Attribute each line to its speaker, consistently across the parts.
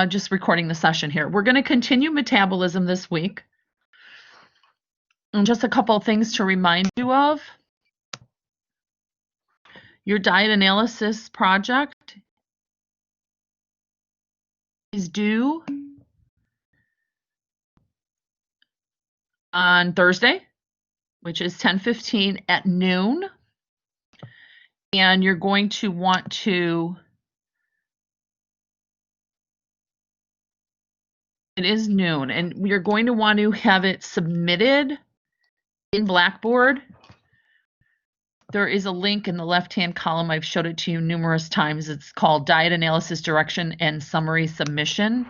Speaker 1: just recording the session here. We're going to continue metabolism this week. And just a couple of things to remind you of. Your diet analysis project is due on Thursday, which is 10:15 at noon. And you're going to want to, it is noon, and you're going to want to have it submitted in Blackboard. There is a link in the left-hand column. I've showed it to you numerous times. It's called Diet Analysis Direction and Summary Submission.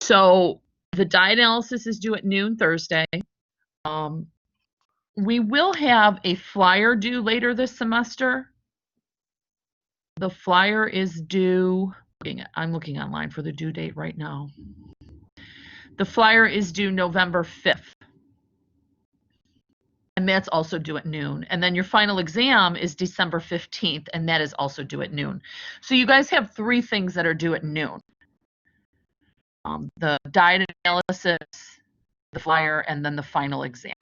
Speaker 1: So the diet analysis is due at noon Thursday. We will have a flyer due later this semester. The flyer is due, I'm looking online for the due date right now. The flyer is due November 5th. And that's also due at noon. And then your final exam is December 15th, and that is also due at noon. So you guys have 3 things that are due at noon. The diet analysis, the flyer, and then the final exam.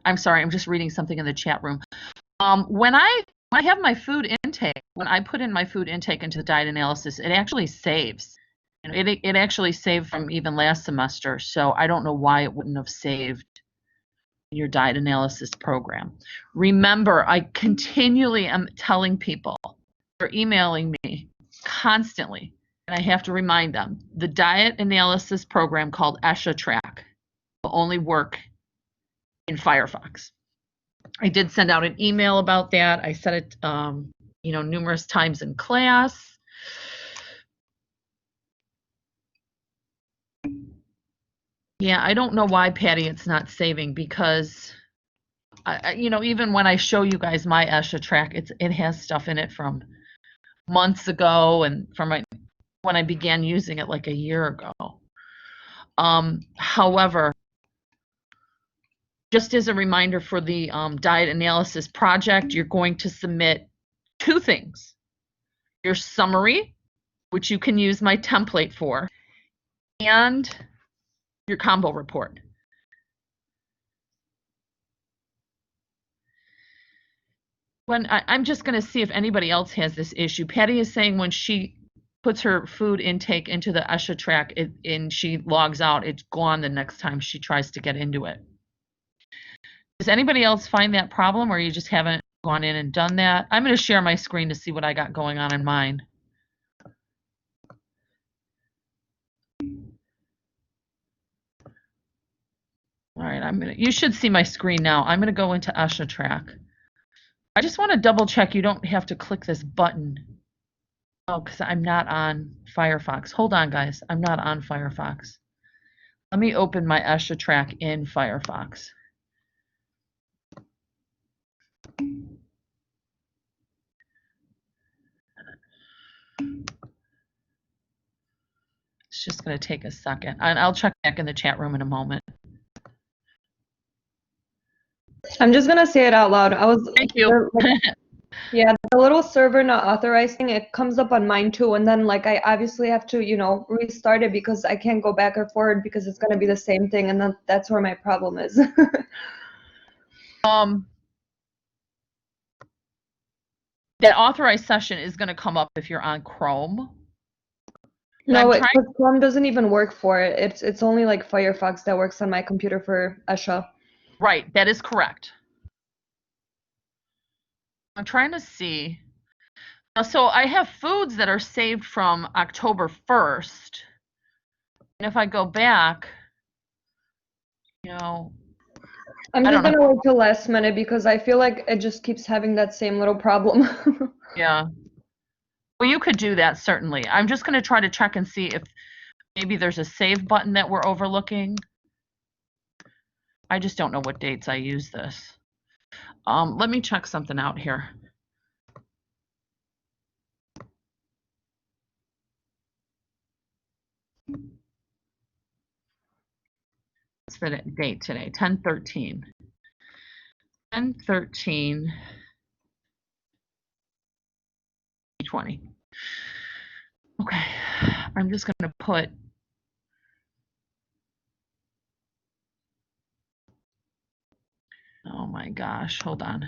Speaker 1: I'm sorry, I'm just reading something in the chat room. When I have my food intake, when I put in my food intake into the diet analysis, it actually saves. It actually saved from even last semester, so I don't know why it wouldn't have saved your diet analysis program. Remember, I continually am telling people, they're emailing me constantly, and I have to remind them, the diet analysis program called HTH120 will only work in Firefox. I did send out an email about that. I said it, numerous times in class. Yeah, I don't know why, Patty, it's not saving, because, even when I show you guys my HTH120, it has stuff in it from months ago and from when I began using it like a year ago. However, just as a reminder for the diet analysis project, you're going to submit 2 things. Your summary, which you can use my template for, and your combo report. I'm just going to see if anybody else has this issue. Patty is saying when she puts her food intake into the HTH120 and she logs out, it's gone the next time she tries to get into it. Does anybody else find that problem, or you just haven't gone in and done that? I'm going to share my screen to see what I got going on in mine. All right, you should see my screen now. I'm going to go into HTH120. I just want to double check you don't have to click this button. Oh, because I'm not on Firefox. Hold on, guys. I'm not on Firefox. Let me open my HTH120 in Firefox. It's just going to take a second. And I'll check back in the chat room in a moment.
Speaker 2: I'm just going to say it out loud.
Speaker 1: Thank you.
Speaker 2: Yeah, the little server not authorizing, it comes up on mine too. And then I obviously have to, restart it because I can't go back or forward because it's going to be the same thing. And then that's where my problem is.
Speaker 1: That authorized session is going to come up if you're on Chrome.
Speaker 2: No, Chrome doesn't even work for it. It's only Firefox that works on my computer for HTH120.
Speaker 1: Right, that is correct. I'm trying to see. So I have foods that are saved from October 1st. And if I go back,
Speaker 2: I'm just going to wait till last minute because I feel like it just keeps having that same little problem.
Speaker 1: Yeah. Well, you could do that, certainly. I'm just going to try to check and see if maybe there's a save button that we're overlooking. I just don't know what dates I use this. Let me check something out here. the date today? 10/13. 10/13. 20. Okay, I'm just going to put oh my gosh, hold on.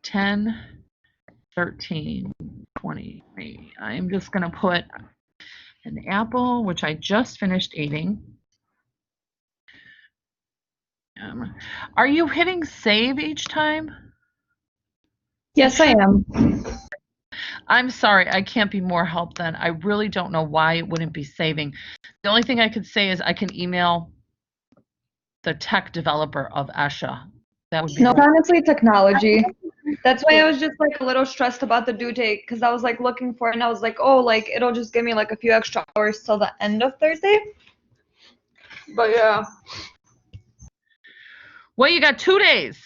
Speaker 1: Ten, 13, 20. I'm just going to put an apple, which I just finished eating. Are you hitting save each time?
Speaker 2: Yes, I am.
Speaker 1: I'm sorry, I can't be more help then. I really don't know why it wouldn't be saving. The only thing I could say is I can email the tech developer of Esha. That would be
Speaker 2: No,
Speaker 1: the
Speaker 2: honestly, technology. That's why I was just like a little stressed about the due date because I was like looking for it and I was like, oh, like it'll just give me like a few extra hours till the end of Thursday. But yeah.
Speaker 1: Well, you got 2 days.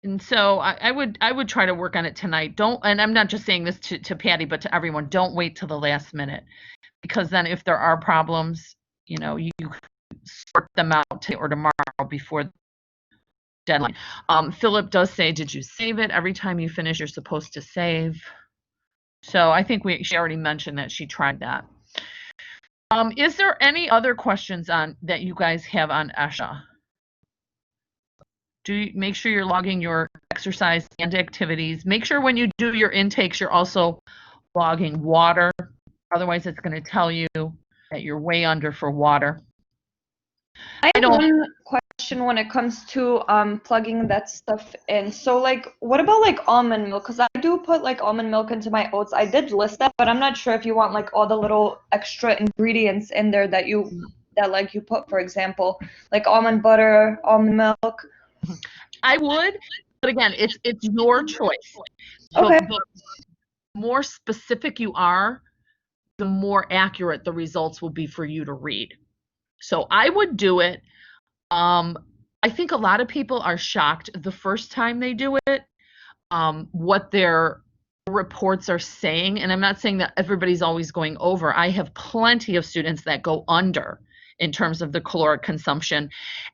Speaker 1: And so I would try to work on it tonight. Don't, and I'm not just saying this to Patty, but to everyone, don't wait till the last minute. Because then if there are problems, you sort them out today or tomorrow before the deadline. Philip does say, did you save it? Every time you finish, you're supposed to save. So I think she already mentioned that she tried that. Is there any other questions that you guys have on Esha? Make sure you're logging your exercise and activities. Make sure when you do your intakes, you're also logging water. Otherwise, it's going to tell you that you're way under for water.
Speaker 2: I have one question when it comes to plugging that stuff in. So like, what about like almond milk? Because I do put like almond milk into my oats. I did list that, but I'm not sure if you want like all the little extra ingredients in there that you put, for example, like almond butter, almond milk.
Speaker 1: I would, but again, it's your choice.
Speaker 2: Okay.
Speaker 1: But the more specific you are, the more accurate the results will be for you to read. So I would do it. I think a lot of people are shocked the first time they do it, what their reports are saying. And I'm not saying that everybody's always going over. I have plenty of students that go under in terms of the caloric consumption.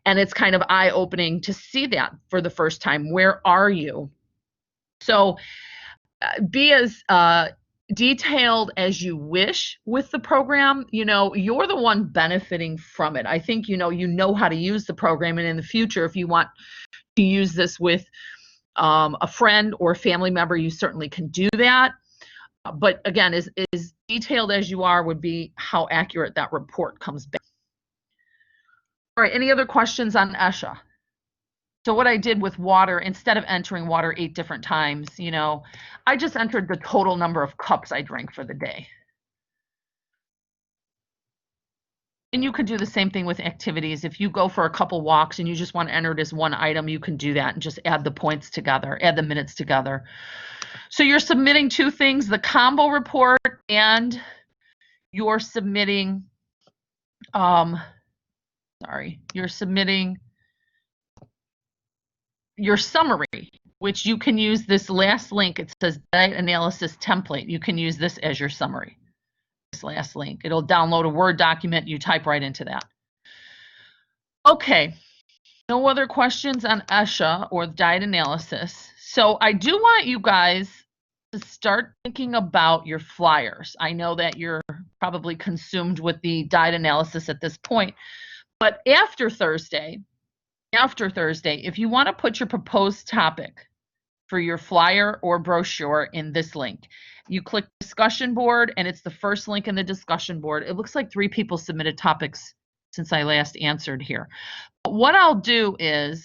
Speaker 1: And it's kind of eye-opening to see that for the first time. Where are you? So be as detailed as you wish with the program. You're the one benefiting from it. I think you know how to use the program, and in the future, if you want to use this with a friend or a family member, you certainly can do that. But again, as detailed as you are would be how accurate that report comes back. All right, any other questions on Esha? So what I did with water, instead of entering water 8 different times, I just entered the total number of cups I drank for the day. And you could do the same thing with activities. If you go for a couple walks and you just want to enter it as one item, you can do that and just add the points together, add the minutes together. So you're submitting 2 things, the combo report, and you're submitting, you're submitting your summary, which you can use this last link. It says diet analysis template. You can use this as your summary. This last link. It'll download a Word document. You type right into that. Okay. No other questions on Esha or diet analysis. So I do want you guys to start thinking about your flyers. I know that you're probably consumed with the diet analysis at this point, but after Thursday, if you want to put your proposed topic for your flyer or brochure in this link, you click discussion board, and it's the first link in the discussion board. It looks like 3 people submitted topics since I last answered here. But what I'll do is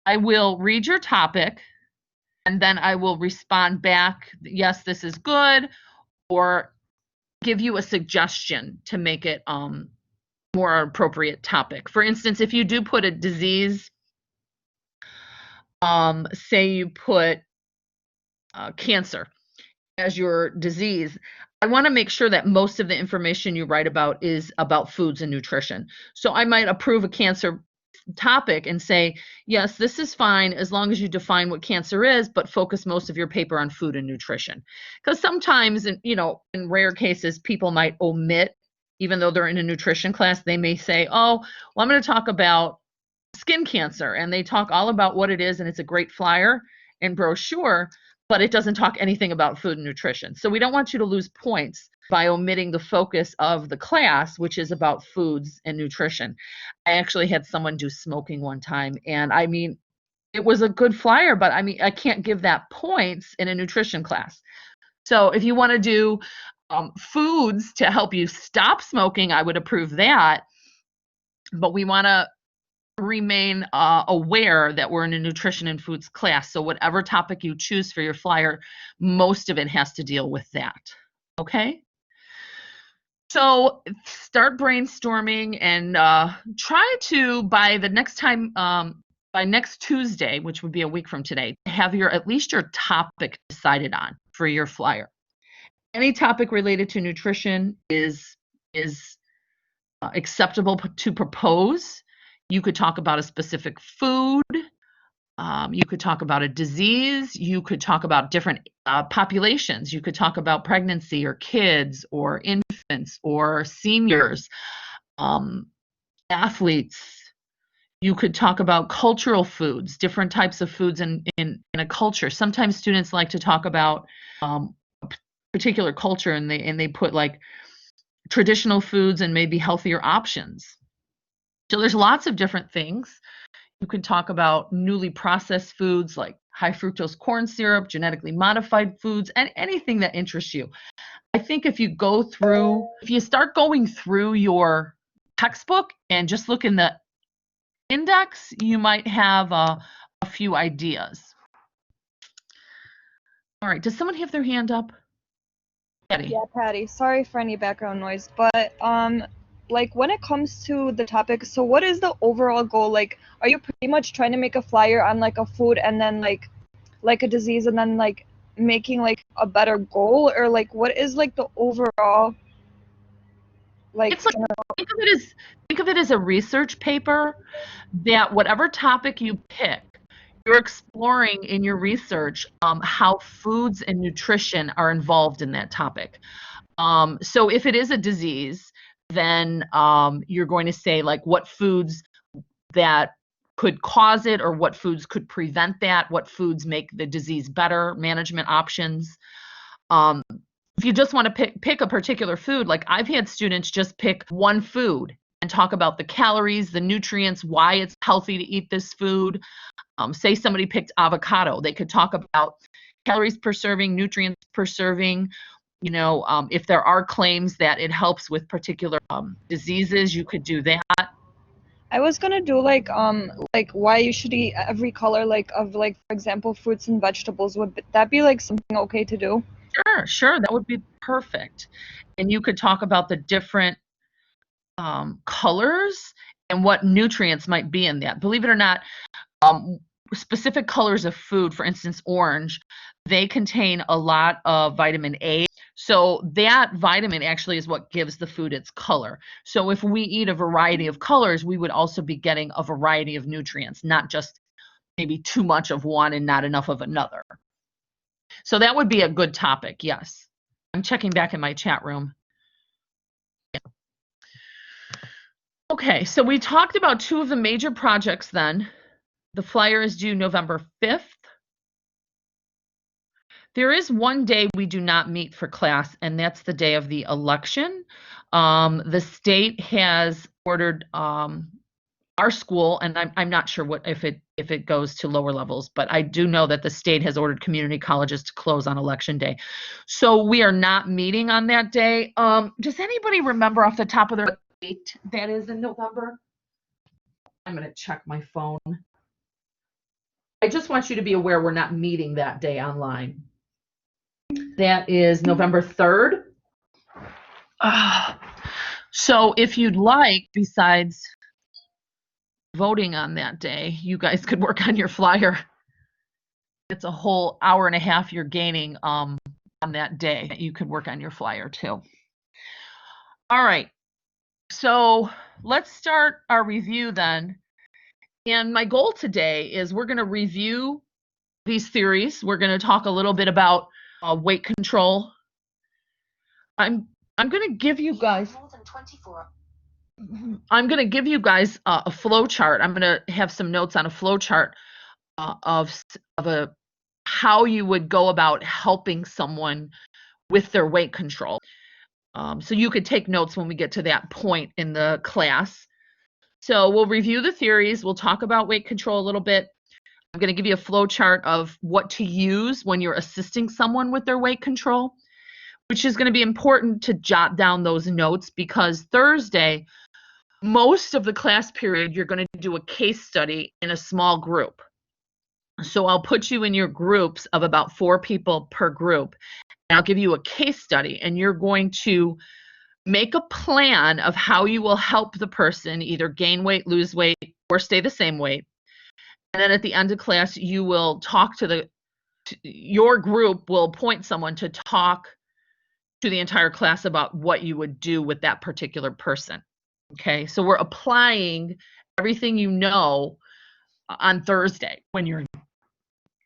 Speaker 1: I will read your topic, and then I will respond back, yes, this is good, or give you a suggestion to make it more appropriate topic. For instance, if you do put a disease, say you put cancer as your disease, I want to make sure that most of the information you write about is about foods and nutrition. So I might approve a cancer topic and say, yes, this is fine as long as you define what cancer is, but focus most of your paper on food and nutrition. Because sometimes, in rare cases, people might omit, even though they're in a nutrition class, they may say, oh, well, I'm going to talk about skin cancer, and they talk all about what it is, and it's a great flyer and brochure, but it doesn't talk anything about food and nutrition. So we don't want you to lose points by omitting the focus of the class, which is about foods and nutrition. I actually had someone do smoking one time, and I mean, it was a good flyer, but I mean, I can't give that points in a nutrition class. So if you want to do foods to help you stop smoking, I would approve that. But we want to remain aware that we're in a nutrition and foods class. So whatever topic you choose for your flyer, most of it has to deal with that. Okay? So start brainstorming and try to, by the next time, by next Tuesday, which would be a week from today, have at least your topic decided on for your flyer. Any topic related to nutrition is acceptable to propose. You could talk about a specific food. You could talk about a disease. You could talk about different populations. You could talk about pregnancy or kids or infants or seniors, athletes. You could talk about cultural foods, different types of foods in a culture. Sometimes students like to talk about a particular culture, and they put like traditional foods and maybe healthier options. So there's lots of different things. You can talk about newly processed foods like high fructose corn syrup, genetically modified foods, and anything that interests you. I think if you start going through your textbook and just look in the index, you might have a few ideas. All right, does someone have their hand up? Patty.
Speaker 2: Yeah, Patty. Sorry for any background noise, but like when it comes to the topic, so what is the overall goal? Like, are you pretty much trying to make a flyer on like a food and then like a disease and then like making like a better goal, or like what is like the overall like?
Speaker 1: It's like think of it as a research paper that whatever topic you pick, you're exploring in your research how foods and nutrition are involved in that topic. So if it is a disease, then you're going to say like what foods that could cause it, or what foods could prevent that, what foods make the disease better, management options. If you just want to pick a particular food, like I've had students just pick one food and talk about the calories, the nutrients, why it's healthy to eat this food. Say somebody picked avocado, they could talk about calories per serving, nutrients per serving. If there are claims that it helps with particular diseases, you could do that.
Speaker 2: I was gonna do like why you should eat every color like of like, for example, fruits and vegetables. Would that be like something okay to do?
Speaker 1: Sure, that would be perfect. And you could talk about the different colors and what nutrients might be in that. Believe it or not, specific colors of food, for instance, orange, they contain a lot of vitamin A. So that vitamin actually is what gives the food its color. So if we eat a variety of colors, we would also be getting a variety of nutrients, not just maybe too much of one and not enough of another. So that would be a good topic, yes. I'm checking back in my chat room. Yeah. Okay, so we talked about two of the major projects then. The flyer is due November 5th. There is one day we do not meet for class, and that's the day of the election. The state has ordered our school, and I'm not sure if it goes to lower levels, but I do know that the state has ordered community colleges to close on election day. So we are not meeting on that day. Does anybody remember off the top of their date that is in November? I'm going to check my phone. I just want you to be aware we're not meeting that day online. That is November 3rd. So if you'd like, besides voting on that day, you guys could work on your flyer. It's a whole hour and a half you're gaining on that day. You could work on your flyer too. All right, so let's start our review then. And my goal today is we're going to review these theories. We're going to talk a little bit about weight control. I'm going to give you guys a flow chart. I'm going to have some notes on a flow chart of how you would go about helping someone with their weight control. So you could take notes when we get to that point in the class. So we'll review the theories. We'll talk about weight control a little bit. I'm going to give you a flow chart of what to use when you're assisting someone with their weight control, which is going to be important to jot down those notes because Thursday, most of the class period, you're going to do a case study in a small group. So I'll put you in your groups of about 4 people per group, and I'll give you a case study, and you're going to make a plan of how you will help the person either gain weight, lose weight, or stay the same weight. And then at the end of class, you will talk to your group will appoint someone to talk to the entire class about what you would do with that particular person. Okay, so we're applying everything you know on Thursday when you're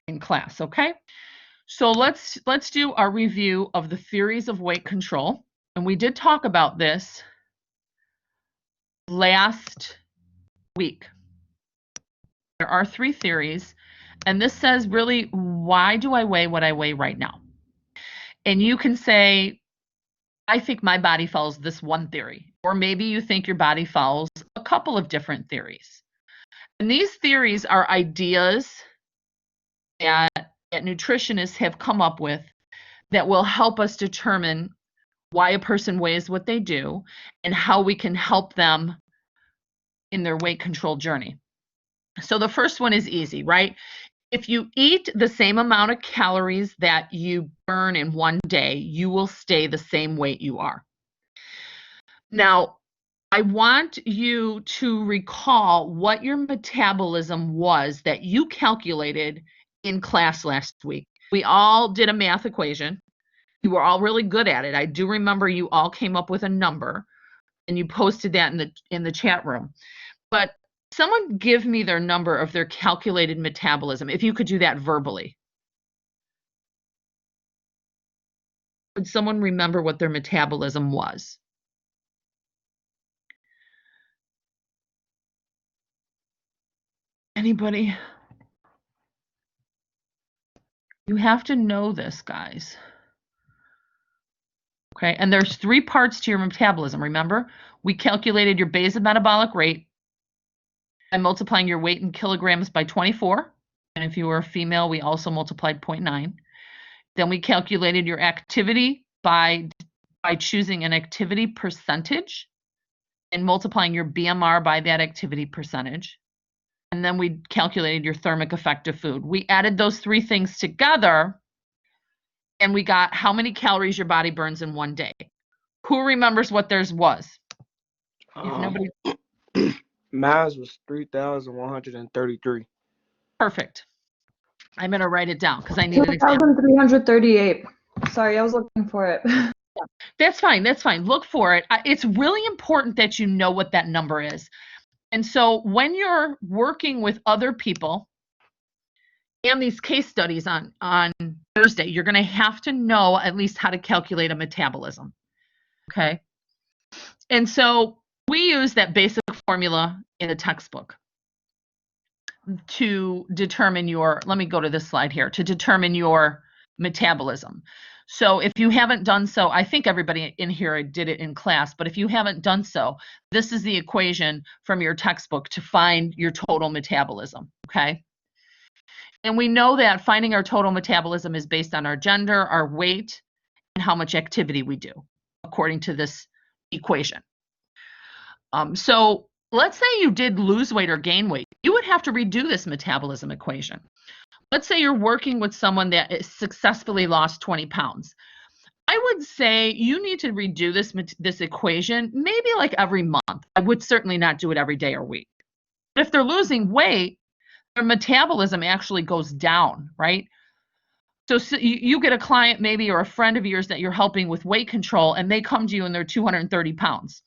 Speaker 1: in class, okay? So let's do our review of the theories of weight control. And we did talk about this last week. There are 3 theories, and this says really, why do I weigh what I weigh right now? And you can say, I think my body follows this one theory, or maybe you think your body follows a couple of different theories. And these theories are ideas that nutritionists have come up with that will help us determine why a person weighs what they do and how we can help them in their weight control journey. So the first one is easy, right? If you eat the same amount of calories that you burn in one day, you will stay the same weight you are. Now, I want you to recall what your metabolism was that you calculated in class last week. We all did a math equation. You were all really good at it. I do remember you all came up with a number and you posted that in the chat room. But someone give me their number of their calculated metabolism, if you could do that verbally. Would someone remember what their metabolism was? Anybody? You have to know this, guys. Okay, and there's 3 parts to your metabolism, remember? We calculated your basal metabolic rate by multiplying your weight in kilograms by 24. And if you were a female, we also multiplied 0.9. Then we calculated your activity by choosing an activity percentage and multiplying your BMR by that activity percentage. And then we calculated your thermic effect of food. We added those 3 things together and we got how many calories your body burns in one day. Who remembers what theirs was? Nobody.
Speaker 3: Mine was 3,133.
Speaker 1: Perfect. I'm going to write it down because I need an example.
Speaker 2: 2,338. Sorry, I was looking for it.
Speaker 1: That's fine. That's fine. Look for it. It's really important that you know what that number is. And so when you're working with other people and these case studies on Thursday, you're going to have to know at least how to calculate a metabolism. Okay. And so we use that basic formula in the textbook to determine let me go to this slide here, to determine your metabolism. So if you haven't done so, I think everybody in here did it in class, but if you haven't done so, this is the equation from your textbook to find your total metabolism, okay? And we know that finding our total metabolism is based on our gender, our weight, and how much activity we do, according to this equation. So let's say you did lose weight or gain weight. You would have to redo this metabolism equation. Let's say you're working with someone that successfully lost 20 pounds. I would say you need to redo this equation maybe like every month. I would certainly not do it every day or week. But if they're losing weight, their metabolism actually goes down, right? So you get a client maybe or a friend of yours that you're helping with weight control and they come to you and they're 230 pounds.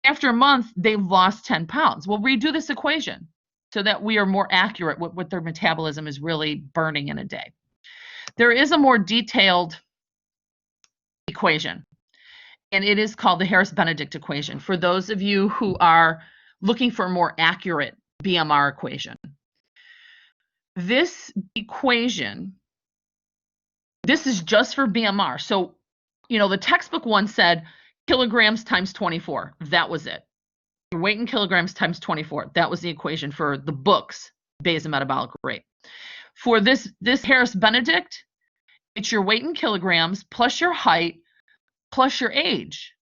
Speaker 1: After a month, they've lost 10 pounds. Well, redo this equation so that we are more accurate with what their metabolism is really burning in a day. There is a more detailed equation, and it is called the Harris-Benedict equation for those of you who are looking for a more accurate BMR equation. This equation, this is just for BMR. So, the textbook one said kilograms times 24. That was it. Your weight in kilograms times 24. That was the equation for the book's basal metabolic rate. For this Harris-Benedict, it's your weight in kilograms plus your height plus your age,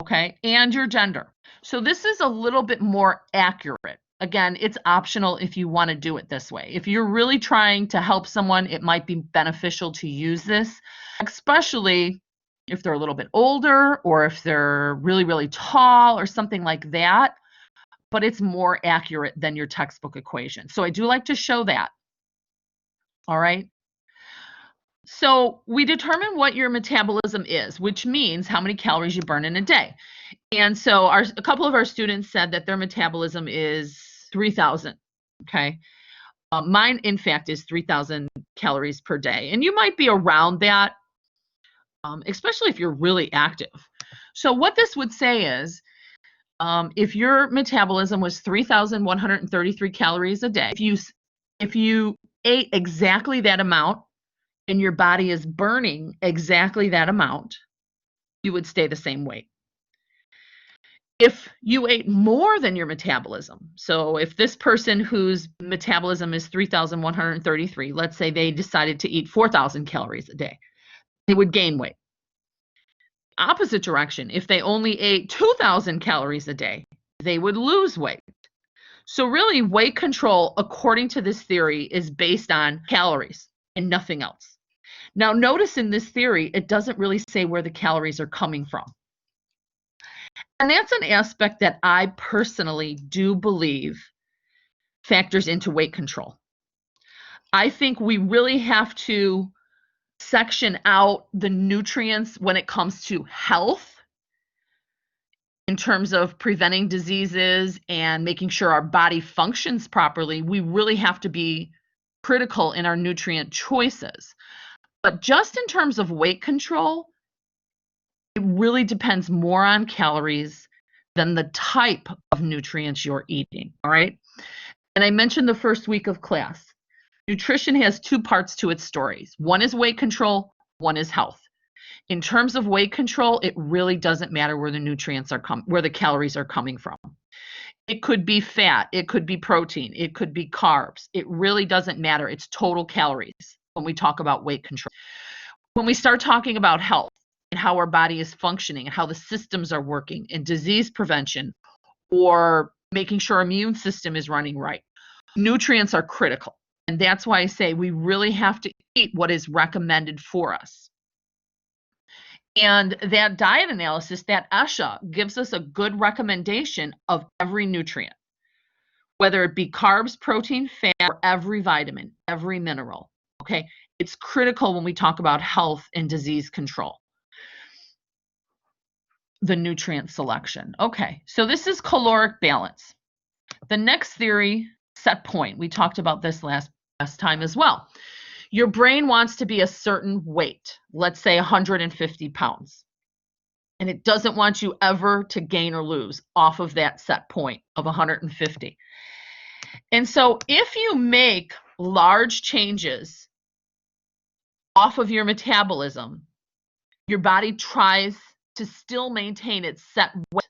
Speaker 1: okay, and your gender. So this is a little bit more accurate. Again, it's optional if you want to do it this way. If you're really trying to help someone, it might be beneficial to use this, especially if they're a little bit older or if they're really, really tall or something like that, but it's more accurate than your textbook equation. So I do like to show that. All right. So we determine what your metabolism is, which means how many calories you burn in a day. And so a couple of our students said that their metabolism is 3,000. Okay. Mine, in fact, is 3,000 calories per day. And you might be around that, especially if you're really active. So what this would say is, if your metabolism was 3,133 calories a day, if you ate exactly that amount and your body is burning exactly that amount, you would stay the same weight. If you ate more than your metabolism, so if this person whose metabolism is 3,133, let's say they decided to eat 4,000 calories a day, they would gain weight. Opposite direction, if they only ate 2,000 calories a day, they would lose weight. So really, weight control, according to this theory, is based on calories and nothing else. Now, notice in this theory, it doesn't really say where the calories are coming from. And that's an aspect that I personally do believe factors into weight control. I think we really have to section out the nutrients when it comes to health in terms of preventing diseases and making sure our body functions properly. We really have to be critical in our nutrient choices. But just in terms of weight control, it really depends more on calories than the type of nutrients you're eating, all right? And I mentioned the first week of class. Nutrition has two parts to its stories. One is weight control, one is health. In terms of weight control, it really doesn't matter where the nutrients are where the calories are coming from. It could be fat, it could be protein, it could be carbs. It really doesn't matter. It's total calories when we talk about weight control. When we start talking about health and how our body is functioning and how the systems are working and disease prevention or making sure our immune system is running right, nutrients are critical. And that's why I say we really have to eat what is recommended for us. And that diet analysis, that ESHA, gives us a good recommendation of every nutrient, whether it be carbs, protein, fat, or every vitamin, every mineral. Okay, it's critical when we talk about health and disease control. The nutrient selection. Okay, so this is caloric balance. The next theory, set point. We talked about this last time as well. Your brain wants to be a certain weight, let's say 150 pounds. And it doesn't want you ever to gain or lose off of that set point of 150. And so if you make large changes off of your metabolism, your body tries to still maintain its set weight.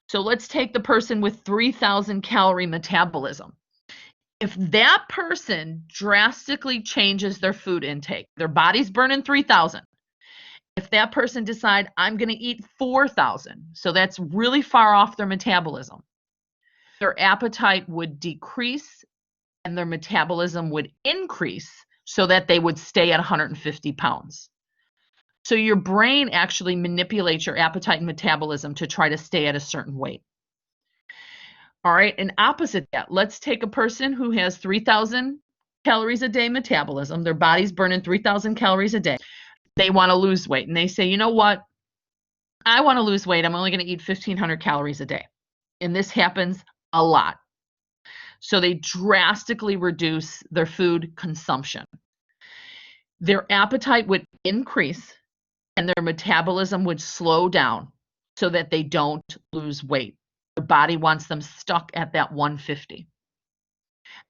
Speaker 1: So let's take the person with 3,000 calorie metabolism. If that person drastically changes their food intake, their body's burning 3,000. If that person decide, I'm going to eat 4,000, so that's really far off their metabolism, their appetite would decrease and their metabolism would increase so that they would stay at 150 pounds. So your brain actually manipulates your appetite and metabolism to try to stay at a certain weight. All right, and opposite that, let's take a person who has 3,000 calories a day metabolism. Their body's burning 3,000 calories a day. They want to lose weight, and they say, you know what? I want to lose weight. I'm only going to eat 1,500 calories a day. And this happens a lot. So they drastically reduce their food consumption. Their appetite would increase and their metabolism would slow down so that they don't lose weight. Their body wants them stuck at that 150.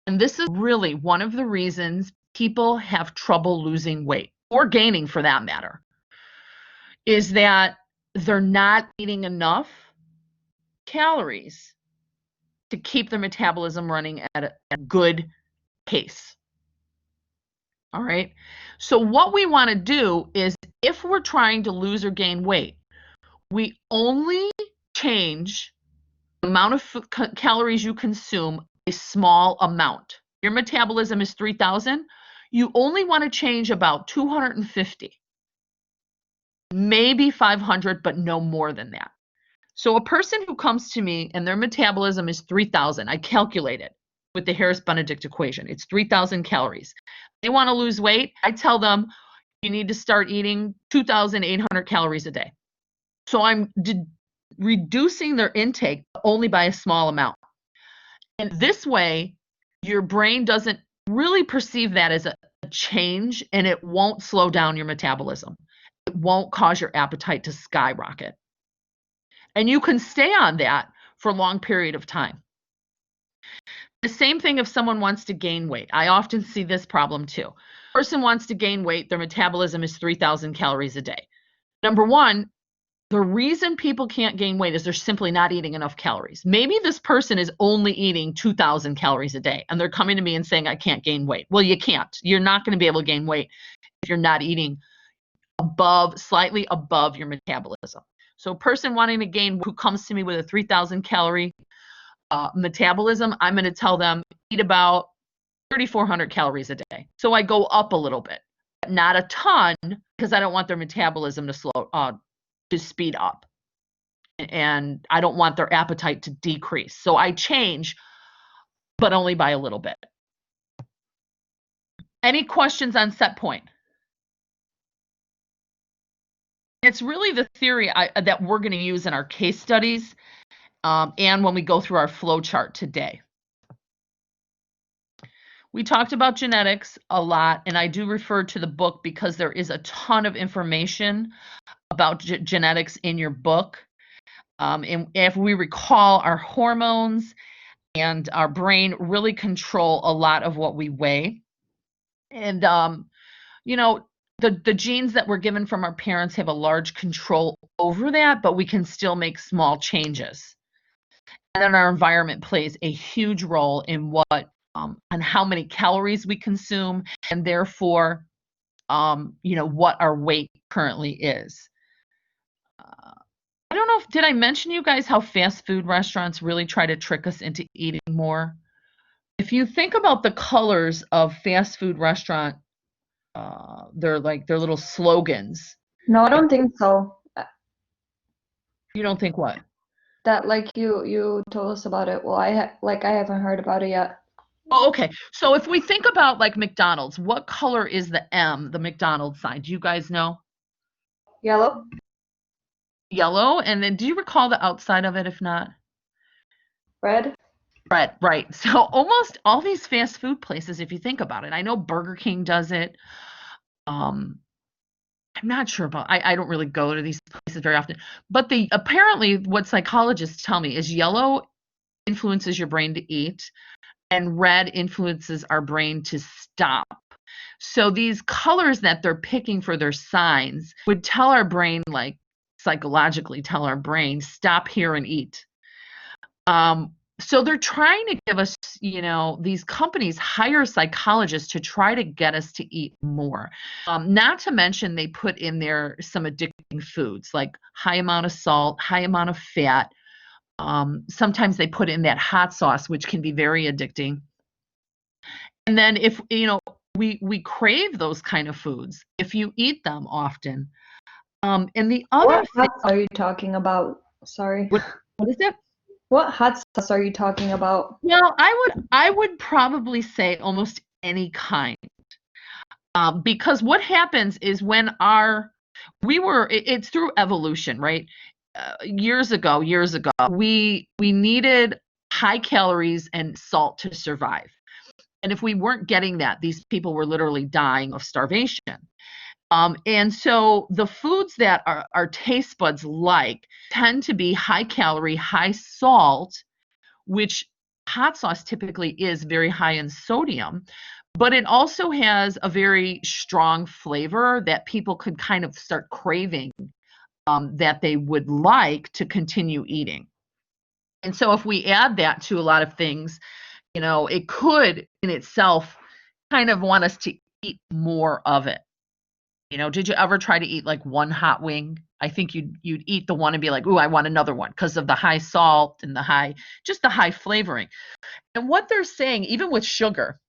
Speaker 1: And this is really one of the reasons people have trouble losing weight, or gaining for that matter, is that they're not eating enough calories to keep their metabolism running at a good pace. All right. So what we want to do is, if we're trying to lose or gain weight, we only change the amount of calories you consume a small amount. Your metabolism is 3,000. You only want to change about 250, maybe 500, but no more than that. So a person who comes to me and their metabolism is 3,000, I calculate it with the Harris-Benedict equation. It's 3,000 calories. They want to lose weight. I tell them you need to start eating 2,800 calories a day. So I'm reducing their intake only by a small amount. And this way, your brain doesn't really perceive that as a change, and it won't slow down your metabolism. It won't cause your appetite to skyrocket. And you can stay on that for a long period of time. The same thing if someone wants to gain weight. I often see this problem too. Person wants to gain weight, their metabolism is 3,000 calories a day. Number one, the reason people can't gain weight is they're simply not eating enough calories. Maybe this person is only eating 2,000 calories a day, and they're coming to me and saying, I can't gain weight. Well, you can't. You're not going to be able to gain weight if you're not eating slightly above your metabolism. So a person wanting to gain, who comes to me with a 3,000 calorie metabolism, I'm going to tell them eat about 3,400 calories a day. So I go up a little bit, but not a ton, because I don't want their metabolism to speed up, and I don't want their appetite to decrease. So I change, but only by a little bit. Any questions on set point? It's really the theory that we're going to use in our case studies and when we go through our flow chart today. We talked about genetics a lot, and I do refer to the book because there is a ton of information about genetics in your book. And if we recall, our hormones and our brain really control a lot of what we weigh. And, you know, the genes that we're given from our parents have a large control over that, but we can still make small changes. And then our environment plays a huge role in what, on how many calories we consume, and therefore, you know, what our weight currently is. I don't know did I mention you guys how fast food restaurants really try to trick us into eating more? If you think about the colors of fast food restaurant, they're like their little slogans.
Speaker 2: No, I don't think so.
Speaker 1: You don't think what?
Speaker 2: That like you told us about it. Well, I haven't heard about it yet.
Speaker 1: Oh, okay. So if we think about like McDonald's, what color is the M, the McDonald's sign? Do you guys know?
Speaker 2: Yellow?
Speaker 1: Yellow. And then do you recall the outside of it if not?
Speaker 2: Red?
Speaker 1: Red, right. So almost all these fast food places, if you think about it, I know Burger King does it. I'm not sure about, I don't really go to these places very often, but apparently what psychologists tell me is yellow influences your brain to eat and red influences our brain to stop. So these colors that they're picking for their signs would tell our brain, like psychologically tell our brain, stop here and eat. So they're trying to give us, you know, these companies hire psychologists to try to get us to eat more. Not to mention they put in there some addicting foods like high amount of salt, high amount of fat. Sometimes they put in that hot sauce, which can be very addicting. And then if, you know, we crave those kind of foods if you eat them often. And the other
Speaker 2: What hot are you talking about? Sorry.
Speaker 1: What is it?
Speaker 2: What hot sauce are you talking about?
Speaker 1: Well, I would probably say almost any kind, because what happens is when it's through evolution, right? Years ago, we needed high calories and salt to survive. And if we weren't getting that, these people were literally dying of starvation. And so the foods that our taste buds like tend to be high calorie, high salt, which hot sauce typically is very high in sodium, but it also has a very strong flavor that people could kind of start craving, that they would like to continue eating. And so if we add that to a lot of things, it could in itself kind of want us to eat more of it. Did you ever try to eat like one hot wing? I think you'd eat the one and be like, "Ooh, I want another one," because of the high salt and the high flavoring. And what they're saying, even with sugar,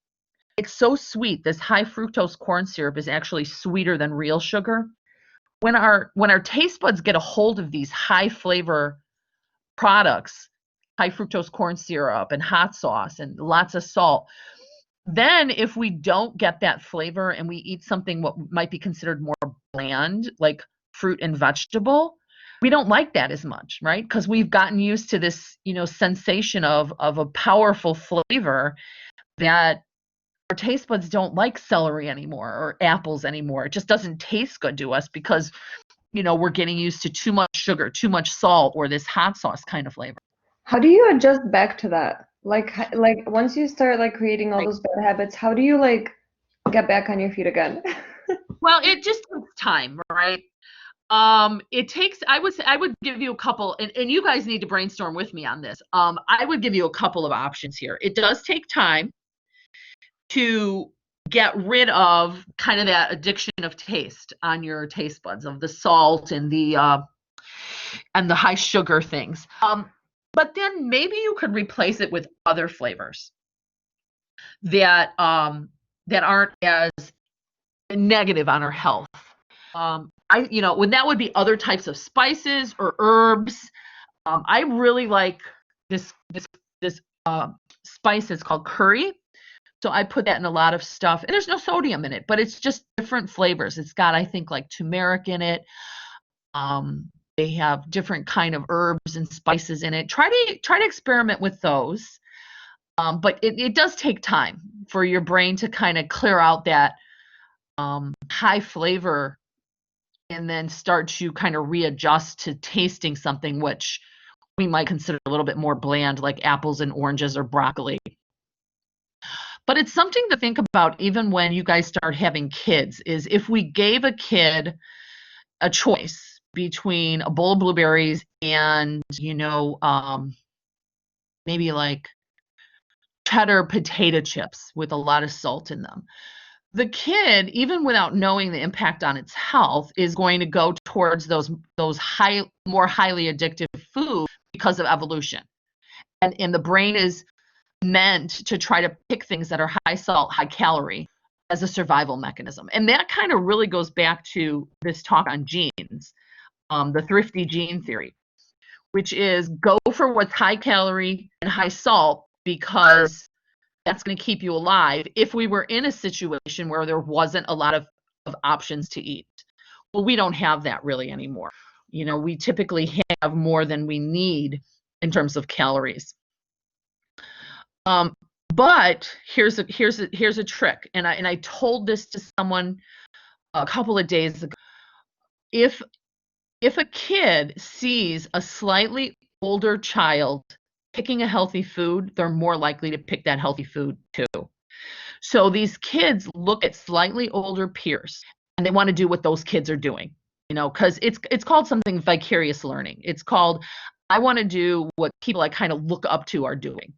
Speaker 1: it's so sweet. This high fructose corn syrup is actually sweeter than real sugar. When our taste buds get a hold of these high flavor products, high fructose corn syrup and hot sauce and lots of salt, then if we don't get that flavor and we eat something what might be considered more bland, like fruit and vegetable, we don't like that as much, right? Because we've gotten used to this, sensation of a powerful flavor that our taste buds don't like celery anymore or apples anymore. It just doesn't taste good to us because, we're getting used to too much sugar, too much salt, or this hot sauce kind of flavor.
Speaker 2: How do you adjust back to that? Like once you start like creating all those bad habits, how do you like get back on your feet again?
Speaker 1: Well, it just takes time, right? It takes, I would give you a couple, and you guys need to brainstorm with me on this. I would give you a couple of options here. It does take time to get rid of kind of that addiction of taste on your taste buds, of the salt and the high sugar things. But then maybe you could replace it with other flavors that aren't as negative on our health. When that would be other types of spices or herbs. I really like this spice. It's called curry. So I put that in a lot of stuff, and there's no sodium in it, but it's just different flavors. It's got, I think, like turmeric in it. They have different kind of herbs and spices in it. Try to experiment with those. But it does take time for your brain to kind of clear out that high flavor and then start to kind of readjust to tasting something which we might consider a little bit more bland, like apples and oranges or broccoli. But it's something to think about even when you guys start having kids, is if we gave a kid a choice between a bowl of blueberries and, maybe like cheddar potato chips with a lot of salt in them. The kid, even without knowing the impact on its health, is going to go towards those more highly addictive foods because of evolution. And the brain is meant to try to pick things that are high salt, high calorie as a survival mechanism. And that kind of really goes back to this talk on genes, the thrifty gene theory, which is go for what's high calorie and high salt because that's going to keep you alive if we were in a situation where there wasn't a lot of options to eat. Well, we don't have that really anymore. We typically have more than we need in terms of calories. But here's a trick, and I told this to someone a couple of days ago. If a kid sees a slightly older child picking a healthy food, they're more likely to pick that healthy food too. So these kids look at slightly older peers and they want to do what those kids are doing, because it's called something vicarious learning. It's called, I want to do what people I kind of look up to are doing.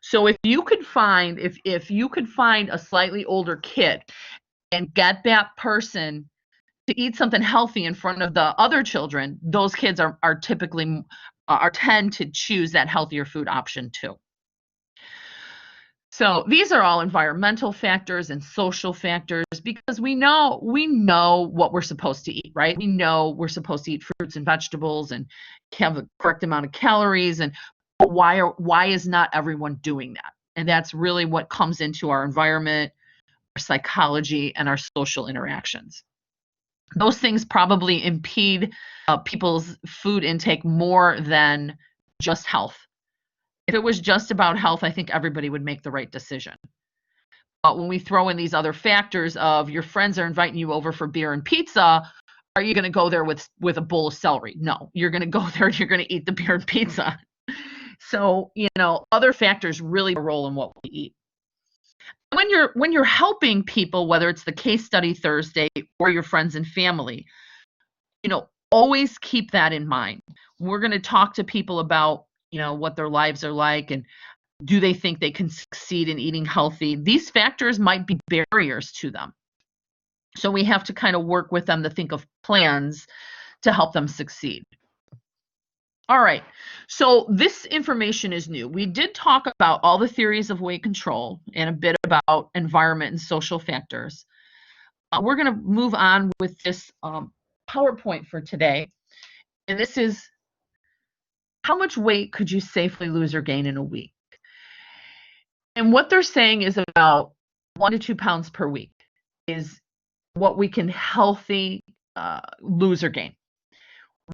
Speaker 1: So if you could find a slightly older kid and get that person to eat something healthy in front of the other children, those kids are typically tend to choose that healthier food option too. So these are all environmental factors and social factors, because we know what we're supposed to eat, right? We know we're supposed to eat fruits and vegetables and have a correct amount of calories, and why is not everyone doing that? And that's really what comes into our environment, our psychology, and our social interactions. Those things probably impede people's food intake more than just health. If it was just about health, I think everybody would make the right decision. But when we throw in these other factors of your friends are inviting you over for beer and pizza, are you going to go there with a bowl of celery? No, you're going to go there and you're going to eat the beer and pizza. So, other factors really play a role in what we eat. When you're helping people, whether it's the case study Thursday or your friends and family, always keep that in mind. We're going to talk to people about, what their lives are like and do they think they can succeed in eating healthy? These factors might be barriers to them. So we have to kind of work with them to think of plans to help them succeed. All right, so this information is new. We did talk about all the theories of weight control and a bit about environment and social factors. We're going to move on with this PowerPoint for today. And this is how much weight could you safely lose or gain in a week? And what they're saying is about 1 to 2 pounds per week is what we can healthy lose or gain.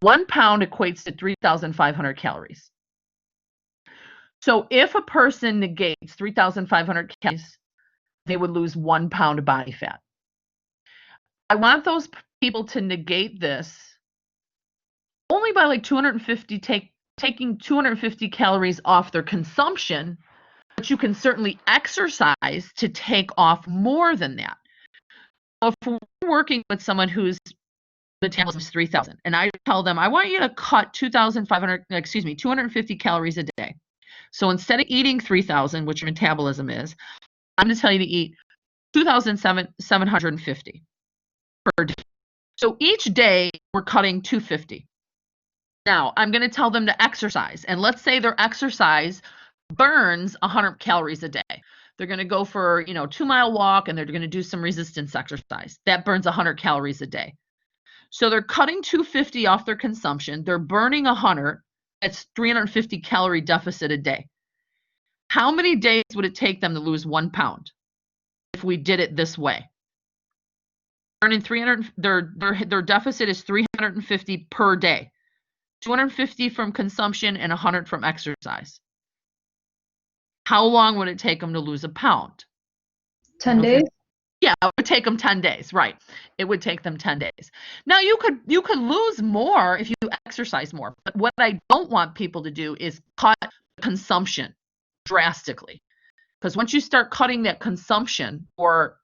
Speaker 1: 1 pound equates to 3,500 calories. So if a person negates 3,500 calories, they would lose 1 pound of body fat. I want those people to negate this only by like 250, taking 250 calories off their consumption, but you can certainly exercise to take off more than that. So if we're working with someone whose metabolism is 3,000, and I tell them, I want you to cut 250 calories a day. So instead of eating 3,000, which your metabolism is, I'm going to tell you to eat 2,750 per day. So each day we're cutting 250. Now I'm going to tell them to exercise, and let's say their exercise burns 100 calories a day. They're going to go for, 2-mile walk and they're going to do some resistance exercise. That burns 100 calories a day. So they're cutting 250 off their consumption. They're burning 100. That's 350 calorie deficit a day. How many days would it take them to lose 1 pound if we did it this way? Burning 300, their deficit is 350 per day. 250 from consumption and 100 from exercise. How long would it take them to lose a pound?
Speaker 2: 10 days?
Speaker 1: Yeah, it would take them 10 days, right. It would take them 10 days. Now, you could lose more if you exercise more. But what I don't want people to do is cut consumption drastically. Because once you start cutting that consumption or,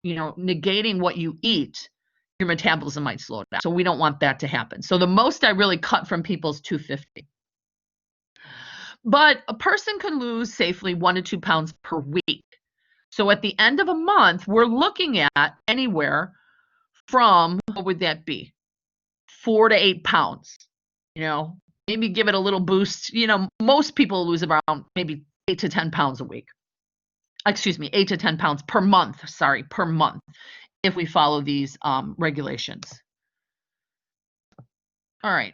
Speaker 1: negating what you eat, your metabolism might slow down. So we don't want that to happen. So the most I really cut from people is 250. But a person can lose safely 1 to 2 pounds per week. So at the end of a month, we're looking at anywhere from, what would that be? 4 to 8 pounds. Maybe give it a little boost. Most people lose around maybe 8 to 10 pounds a week. 8 to 10 pounds per month. Per month, if we follow these regulations. All right.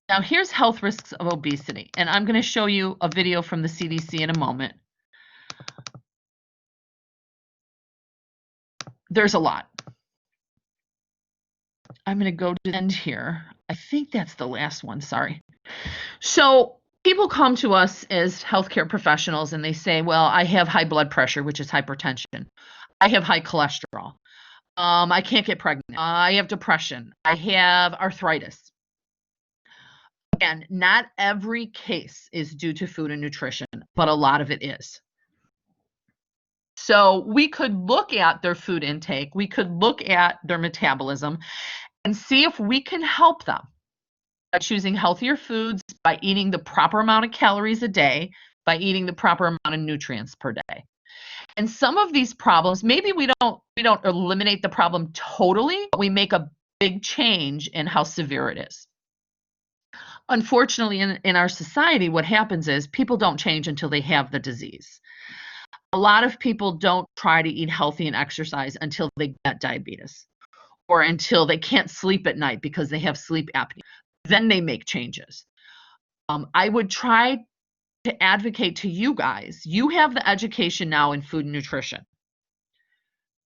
Speaker 1: Now here's health risks of obesity, and I'm going to show you a video from the CDC in a moment. There's a lot. I'm going to go to the end here. I think that's the last one, sorry. So people come to us as healthcare professionals and they say, well, I have high blood pressure, which is hypertension. I have high cholesterol. I can't get pregnant. I have depression. I have arthritis. Again, not every case is due to food and nutrition, but a lot of it is. So we could look at their food intake, we could look at their metabolism and see if we can help them by choosing healthier foods, by eating the proper amount of calories a day, by eating the proper amount of nutrients per day. And some of these problems, maybe we don't eliminate the problem totally, but we make a big change in how severe it is. Unfortunately, in our society, what happens is people don't change until they have the disease. A lot of people don't try to eat healthy and exercise until they get diabetes or until they can't sleep at night because they have sleep apnea. Then they make changes. I would try to advocate to you guys. You have the education now in food and nutrition.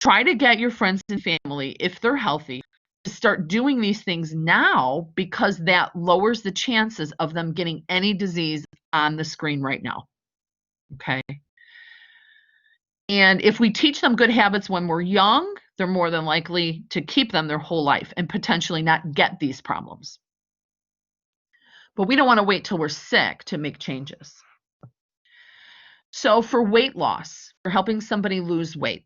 Speaker 1: Try to get your friends and family, if they're healthy, to start doing these things now because that lowers the chances of them getting any disease on the screen right now. Okay. And if we teach them good habits when we're young, they're more than likely to keep them their whole life and potentially not get these problems. But we don't want to wait till we're sick to make changes. So for weight loss, for helping somebody lose weight,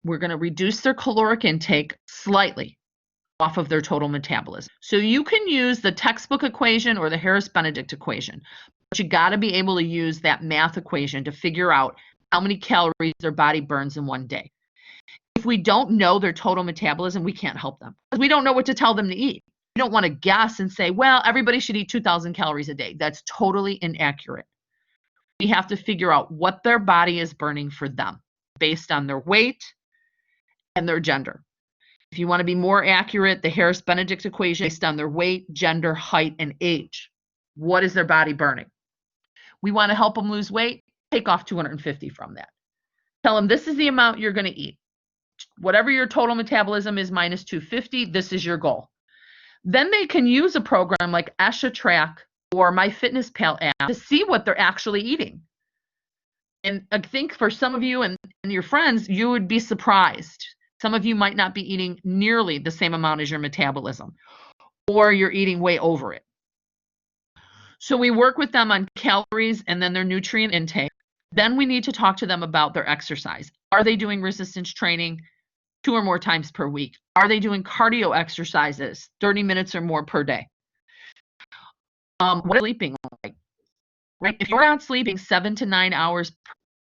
Speaker 1: we're going to reduce their caloric intake slightly off of their total metabolism. So you can use the textbook equation or the Harris-Benedict equation, but you got to be able to use that math equation to figure out how many calories their body burns in one day. If we don't know their total metabolism, we can't help them because we don't know what to tell them to eat. We don't want to guess and say, well, everybody should eat 2,000 calories a day. That's totally inaccurate. We have to figure out what their body is burning for them based on their weight and their gender. If you want to be more accurate, the Harris-Benedict equation based on their weight, gender, height, and age. What is their body burning? We want to help them lose weight. Take off 250 from that. Tell them this is the amount you're going to eat. Whatever your total metabolism is minus 250, this is your goal. Then they can use a program like Esha Track or MyFitnessPal app to see what they're actually eating. And I think for some of you and your friends, you would be surprised. Some of you might not be eating nearly the same amount as your metabolism, or you're eating way over it. So we work with them on calories and then their nutrient intake. Then we need to talk to them about their exercise. Are they doing resistance training 2 or more times per week? Are they doing cardio exercises 30 minutes or more per day? What is sleeping like? Right? If you're not sleeping 7 to 9 hours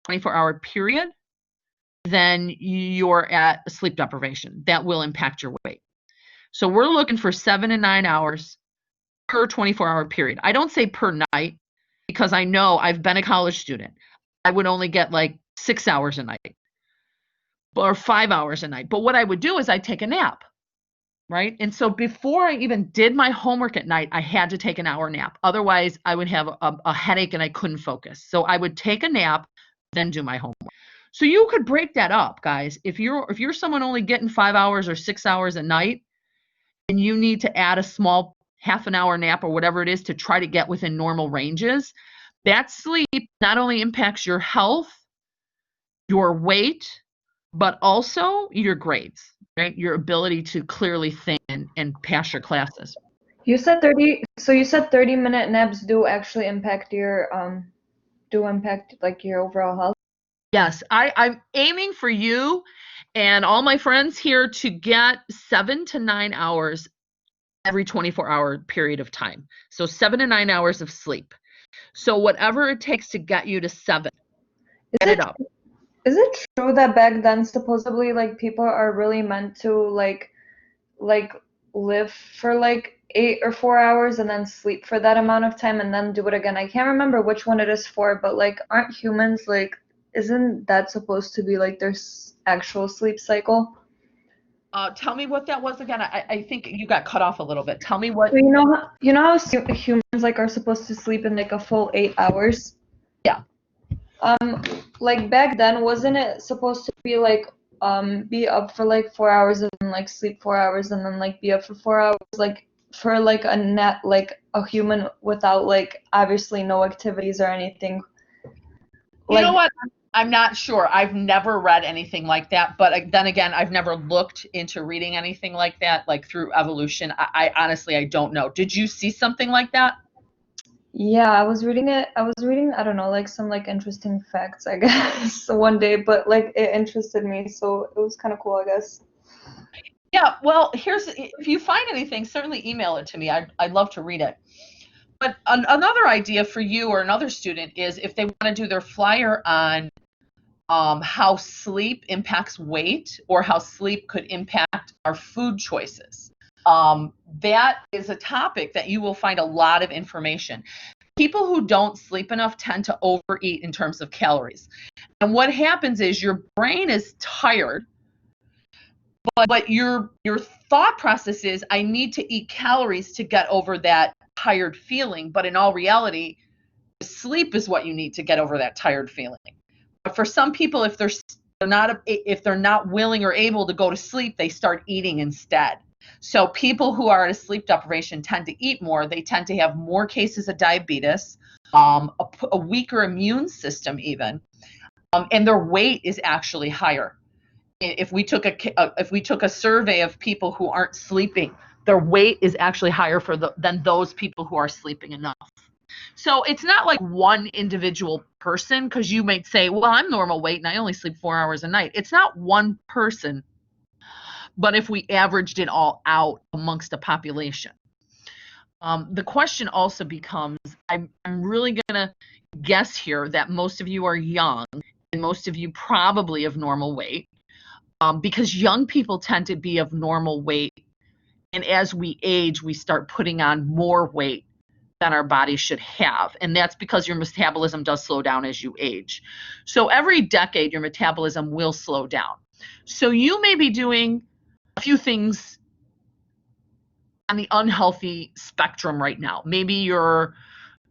Speaker 1: per 24-hour period, then you're at a sleep deprivation. That will impact your weight. So we're looking for 7 to 9 hours per 24-hour period. I don't say per night because I know I've been a college student. I would only get like 6 hours a night or 5 hours a night. But what I would do is I'd take a nap, right? And so before I even did my homework at night, I had to take an hour nap. Otherwise, I would have a headache and I couldn't focus. So I would take a nap, then do my homework. So you could break that up, guys. If you're someone only getting 5 hours or 6 hours a night, and you need to add a small half an hour nap or whatever it is to try to get within normal ranges, that sleep not only impacts your health, your weight, but also your grades, right? Your ability to clearly think and pass your classes.
Speaker 2: You said 30-minute naps do actually impact your like your overall health.
Speaker 1: Yes, I'm aiming for you and all my friends here to get 7 to 9 hours every 24-hour period of time. So 7 to 9 hours of sleep. So whatever it takes to get you to 7, get it up.
Speaker 2: Is it true that back then supposedly like people are really meant to like live for like 8 or 4 hours and then sleep for that amount of time and then do it again? I can't remember which one it is for, but like aren't humans like, isn't that supposed to be like their actual sleep cycle?
Speaker 1: Tell me what that was again. I think you got cut off a little bit. Tell me what.
Speaker 2: So you know how humans like are supposed to sleep in like a full 8 hours?
Speaker 1: Yeah.
Speaker 2: Like back then, wasn't it supposed to be like be up for like 4 hours and then like sleep 4 hours and then like be up for 4 hours, like for like a net like a human without like obviously no activities or anything?
Speaker 1: You know what? I'm not sure. I've never read anything like that, but then again, I've never looked into reading anything like that, like through evolution. I honestly, I don't know. Did you see something like that?
Speaker 2: Yeah, I was reading it. I don't know, like some like interesting facts, I guess, one day, but like it interested me, so it was kind of cool, I guess.
Speaker 1: Yeah, well, if you find anything, certainly email it to me. I'd love to read it. But another idea for you or another student is if they want to do their flyer on how sleep impacts weight or how sleep could impact our food choices. That is a topic that you will find a lot of information. People who don't sleep enough tend to overeat in terms of calories. And what happens is your brain is tired, but your thought process is, I need to eat calories to get over that tired feeling. But in all reality, sleep is what you need to get over that tired feeling. But for some people, if they're not willing or able to go to sleep, they start eating instead. So people who are at a sleep deprivation tend to eat more. They tend to have more cases of diabetes, a weaker immune system even, and their weight is actually higher. If we took a survey of people who aren't sleeping, their weight is actually higher than those people who are sleeping enough. So it's not like one individual person, because you might say, well, I'm normal weight and I only sleep 4 hours a night. It's not one person, but if we averaged it all out amongst a population. The question also becomes, I'm really going to guess here that most of you are young and most of you probably of normal weight, because young people tend to be of normal weight. And as we age, we start putting on more weight than our bodies should have. And that's because your metabolism does slow down as you age. So every decade, your metabolism will slow down. So you may be doing a few things on the unhealthy spectrum right now. Maybe you're,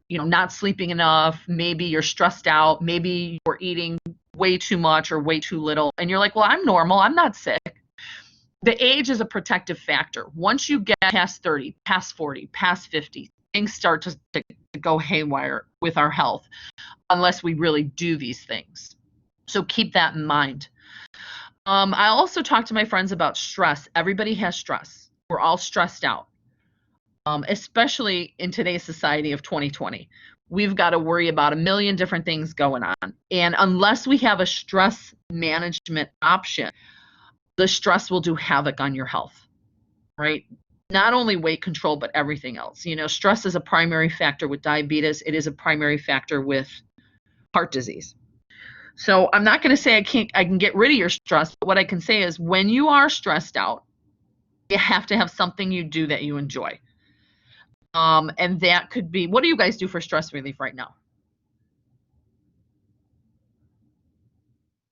Speaker 1: not sleeping enough. Maybe you're stressed out. Maybe you're eating way too much or way too little. And you're like, well, I'm normal. I'm not sick. The age is a protective factor. Once you get past 30, past 40, past 50, things start to go haywire with our health unless we really do these things. So keep that in mind. I also talk to my friends about stress. Everybody has stress. We're all stressed out, especially in today's society of 2020. We've got to worry about a million different things going on. And unless we have a stress management option, the stress will do havoc on your health, right? Not only weight control, but everything else. Stress is a primary factor with diabetes. It is a primary factor with heart disease. So I'm not going to say I can get rid of your stress, but what I can say is when you are stressed out, you have to have something you do that you enjoy. And that could be, what do you guys do for stress relief right now?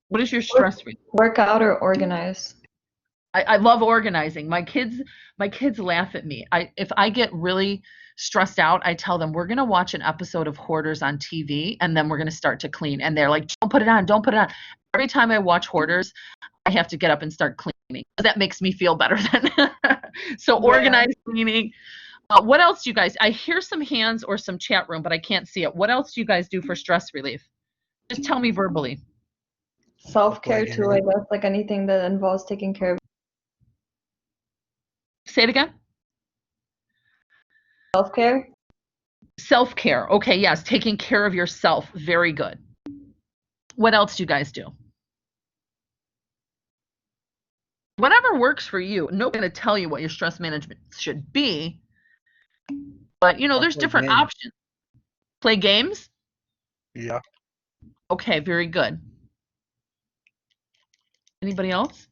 Speaker 1: What is your stress relief?
Speaker 2: Work out or organize.
Speaker 1: I love organizing. My kids laugh at me. If I get really stressed out, I tell them we're going to watch an episode of Hoarders on TV and then we're going to start to clean. And they're like, don't put it on, don't put it on. Every time I watch Hoarders, I have to get up and start cleaning. That makes me feel better then. So organized cleaning. What else do you guys, I hear some hands or some chat room, but I can't see it. What else do you guys do for stress relief? Just tell me verbally.
Speaker 2: Self-care too, I guess, like anything that involves taking care of.
Speaker 1: Say it again.
Speaker 2: Self-care.
Speaker 1: Self-care. Okay, yes, taking care of yourself. Very good. What else do you guys do? Whatever works for you. Nobody's going to tell you what your stress management should be, but there's different options. Play games?
Speaker 4: Yeah.
Speaker 1: Okay, very good. Anybody else?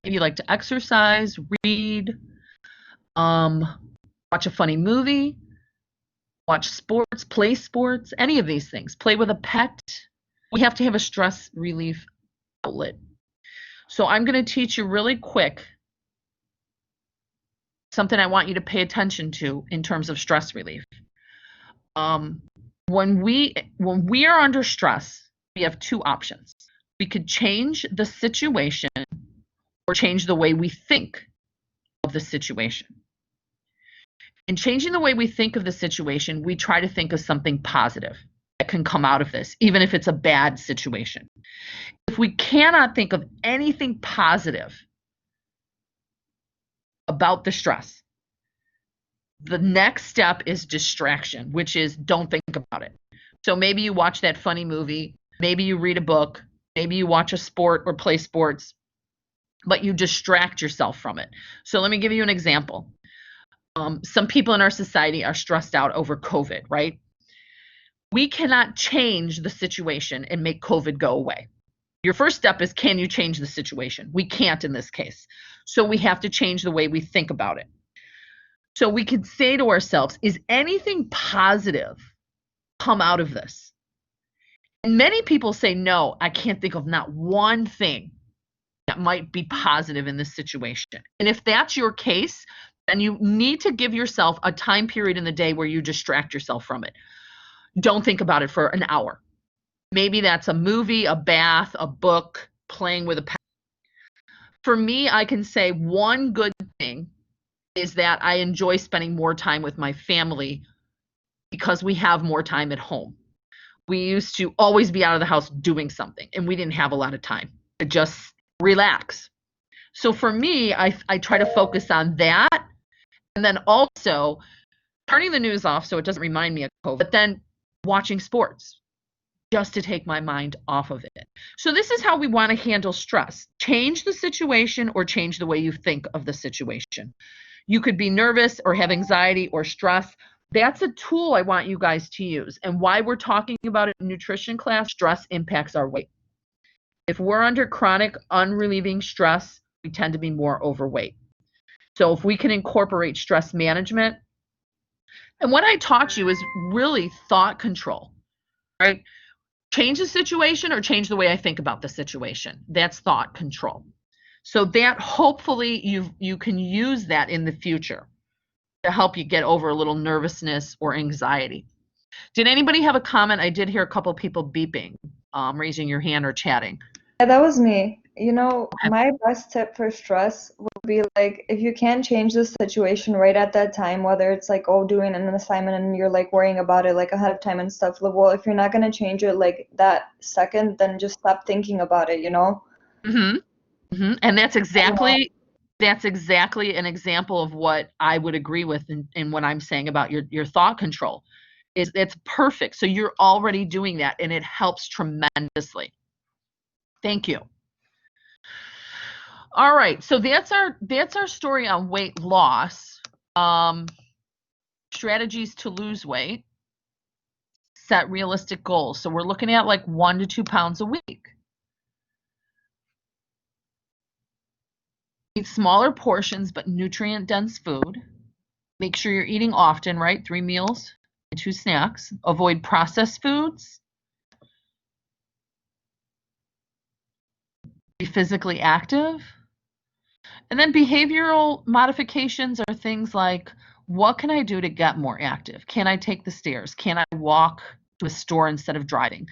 Speaker 1: Maybe you like to exercise, read, watch a funny movie, watch sports, play sports, any of these things. Play with a pet. We have to have a stress relief outlet. So I'm going to teach you really quick something I want you to pay attention to in terms of stress relief. When we are under stress, we have two options. We could change the situation or change the way we think of the situation. In changing the way we think of the situation, we try to think of something positive that can come out of this, even if it's a bad situation. If we cannot think of anything positive about the stress, the next step is distraction, which is don't think about it. So maybe you watch that funny movie, maybe you read a book, maybe you watch a sport or play sports, but you distract yourself from it. So let me give you an example. Some people in our society are stressed out over COVID, right? We cannot change the situation and make COVID go away. Your first step is, can you change the situation? We can't in this case. So we have to change the way we think about it. So we could say to ourselves, is anything positive come out of this? And many people say, no, I can't think of not one thing that might be positive in this situation. And if that's your case, then you need to give yourself a time period in the day where you distract yourself from it. Don't think about it for an hour. Maybe that's a movie, a bath, a book, playing with a pet. For me, I can say one good thing is that I enjoy spending more time with my family because we have more time at home. We used to always be out of the house doing something, and we didn't have a lot of time to just relax. So for me, I try to focus on that, and then also turning the news off so it doesn't remind me of COVID, but then watching sports just to take my mind off of it. So this is how we want to handle stress. Change the situation or change the way you think of the situation. You could be nervous or have anxiety or stress. That's a tool I want you guys to use. And why we're talking about it in nutrition class, stress impacts our weight. If we're under chronic, unrelieving stress, we tend to be more overweight. So if we can incorporate stress management, and what I taught you is really thought control, right? Change the situation or change the way I think about the situation. That's thought control. So that hopefully you can use that in the future to help you get over a little nervousness or anxiety. Did anybody have a comment? I did hear a couple people beeping, raising your hand or chatting.
Speaker 2: Yeah, that was me.
Speaker 1: Okay.
Speaker 2: My best tip for stress would be like if you can't change the situation right at that time, whether it's like, oh, doing an assignment and you're like worrying about it like ahead of time and stuff, like, well, if you're not gonna change it like that second, then just stop thinking about it, you know?
Speaker 1: And that's exactly an example of what I would agree with in what I'm saying about your thought control. It's perfect. So you're already doing that, and it helps tremendously. Thank you. All right, so that's our story on weight loss. Strategies to lose weight. Set realistic goals. So we're looking at like 1 to 2 pounds a week. Eat smaller portions but nutrient-dense food. Make sure you're eating often, right? 3 meals and 2 snacks. Avoid processed foods. Be physically active. And then behavioral modifications are things like, what can I do to get more active? Can I take the stairs? Can I walk to a store instead of driving?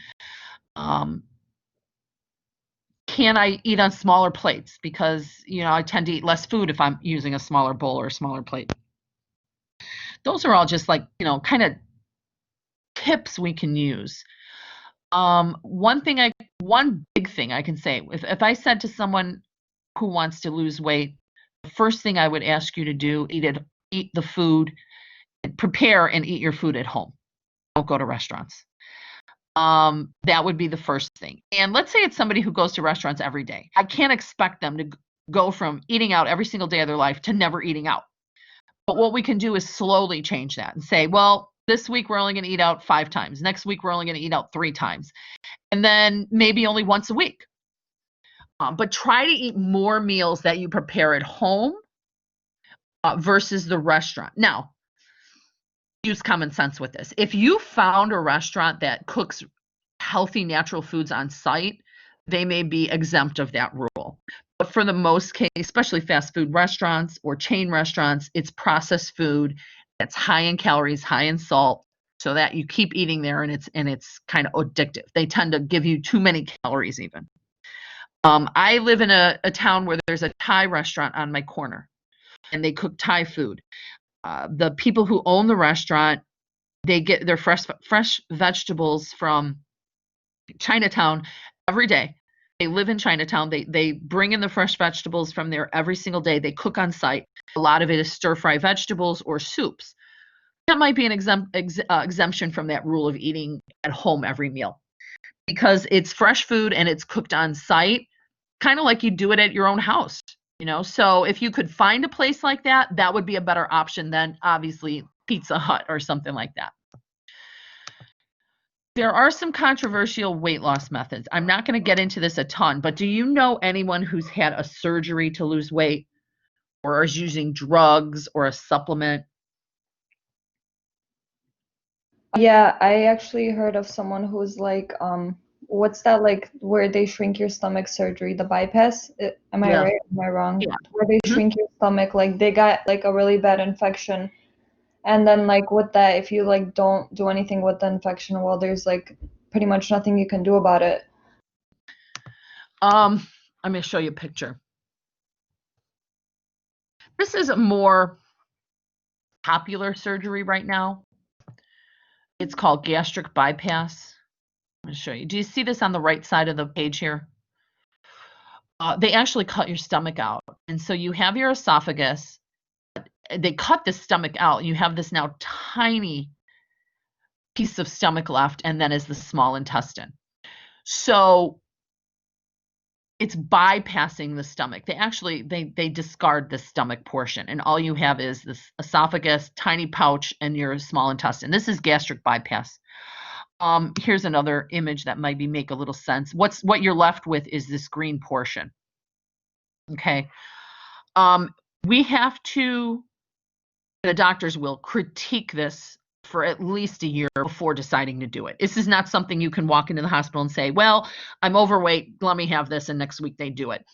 Speaker 1: Can I eat on smaller plates? Because, I tend to eat less food if I'm using a smaller bowl or a smaller plate. Those are all just like, kind of tips we can use. One big thing I can say, if I said to someone who wants to lose weight, the first thing I would ask you to do, eat the food, prepare and eat your food at home. Don't go to restaurants. That would be the first thing. And let's say it's somebody who goes to restaurants every day. I can't expect them to go from eating out every single day of their life to never eating out. But what we can do is slowly change that and say, well, this week we're only going to eat out 5 times. Next week we're only going to eat out 3 times. And then maybe only once a week. But try to eat more meals that you prepare at home versus the restaurant. Now, use common sense with this. If you found a restaurant that cooks healthy natural foods on site, they may be exempt of that rule. But for the most case, especially fast food restaurants or chain restaurants, it's processed food that's high in calories, high in salt, so that you keep eating there and it's kind of addictive. They tend to give you too many calories even. I live in a town where there's a Thai restaurant on my corner, and they cook Thai food. The people who own the restaurant, they get their fresh vegetables from Chinatown every day. They live in Chinatown. They bring in the fresh vegetables from there every single day. They cook on site. A lot of it is stir-fry vegetables or soups. That might be an exemption from that rule of eating at home every meal, because it's fresh food and it's cooked on site, kind of like you do it at your own house. So if you could find a place like that, that would be a better option than obviously Pizza Hut or something like that. There are some controversial weight loss methods. I'm not going to get into this a ton, but do you know anyone who's had a surgery to lose weight or is using drugs or a supplement?
Speaker 2: Yeah, I actually heard of someone who's like, what's that like where they shrink your stomach surgery, the bypass? Am I
Speaker 1: Yeah.
Speaker 2: right? Am I wrong?
Speaker 1: Yeah.
Speaker 2: Where they shrink your stomach, like they got like a really bad infection. And then like with that, if you like don't do anything with the infection, well, there's like pretty much nothing you can do about it.
Speaker 1: I'm going to show you a picture. This is a more popular surgery right now. It's called gastric bypass. I'm going to show you. Do you see this on the right side of the page here? They actually cut your stomach out. And so you have your esophagus. They cut the stomach out. You have this now tiny piece of stomach left, and then is the small intestine. So it's bypassing the stomach. They discard the stomach portion, and all you have is this esophagus, tiny pouch, and your small intestine. This is gastric bypass. Here's another image that might make a little sense. What you're left with is this green portion. Okay. We have to, the doctors will critique this for at least a year before deciding to do it. This is not something you can walk into the hospital and say, well, I'm overweight, let me have this, and next week they do it.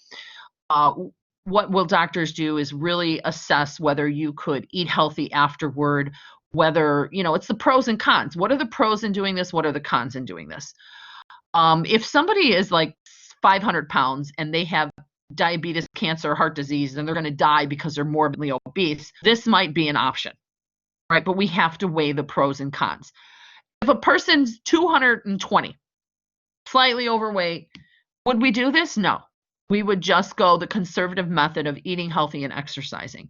Speaker 1: What will doctors do is really assess whether you could eat healthy afterward, whether, it's the pros and cons. What are the pros in doing this? What are the cons in doing this? If somebody is like 500 pounds and they have diabetes, cancer, heart disease, and they're going to die because they're morbidly obese, this might be an option, right? But we have to weigh the pros and cons. If a person's 220, slightly overweight, would we do this? No. We would just go the conservative method of eating healthy and exercising.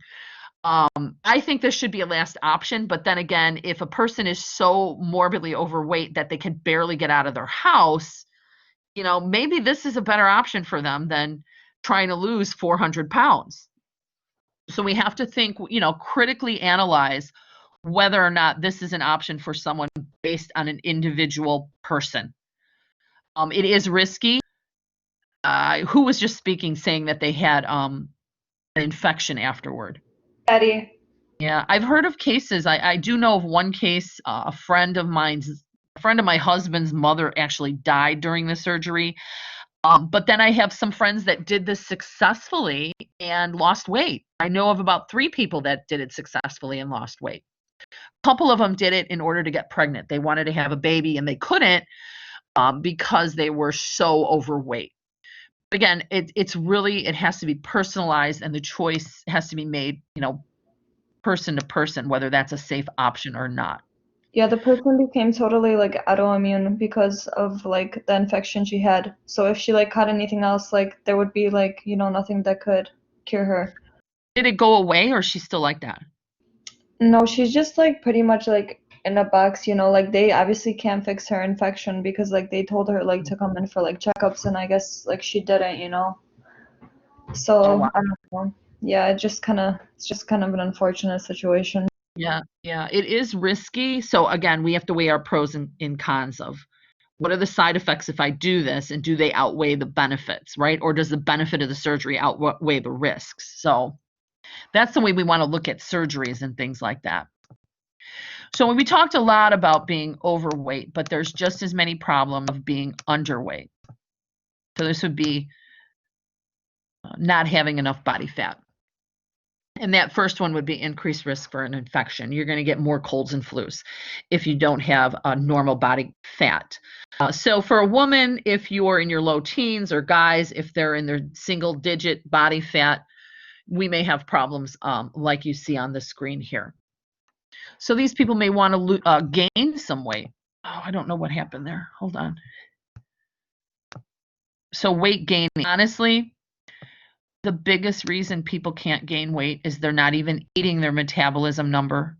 Speaker 1: I think this should be a last option, but then again, if a person is so morbidly overweight that they can barely get out of their house, maybe this is a better option for them than trying to lose 400 pounds. So we have to think, critically analyze whether or not this is an option for someone based on an individual person. It is risky. Who was just speaking saying that they had an infection afterward?
Speaker 2: Patty.
Speaker 1: Yeah, I've heard of cases. I do know of one case, a friend of my husband's mother actually died during the surgery. But then I have some friends that did this successfully and lost weight. I know of about 3 people that did it successfully and lost weight. A couple of them did it in order to get pregnant. They wanted to have a baby and they couldn't because they were so overweight. Again, it has to be personalized, and the choice has to be made, person to person, whether that's a safe option or not.
Speaker 2: Yeah, the person became totally like autoimmune because of like the infection she had. So if she like caught anything else, like there would be like, nothing that could cure her.
Speaker 1: Did it go away, or is she still like that?
Speaker 2: No, she's just like pretty much like in a box, like they obviously can't fix her infection because like they told her like to come in for like checkups, and I guess like she didn't. So
Speaker 1: Oh, wow.
Speaker 2: I don't know. Yeah, it's just kind of an unfortunate situation.
Speaker 1: Yeah, it is risky. So again, we have to weigh our pros and cons of what are the side effects if I do this, and do they outweigh the benefits, right? Or does the benefit of the surgery outweigh the risks? So that's the way we want to look at surgeries and things like that. So we talked a lot about being overweight, but there's just as many problems of being underweight. So this would be not having enough body fat. And that first one would be increased risk for an infection. You're going to get more colds and flus if you don't have a normal body fat. So for a woman, if you're in your low teens, or guys, if they're in their single digit body fat, we may have problems like you see on the screen here. So these people may want to gain some weight. Oh, I don't know what happened there. Hold on. So weight gain, honestly, the biggest reason people can't gain weight is they're not even eating their metabolism number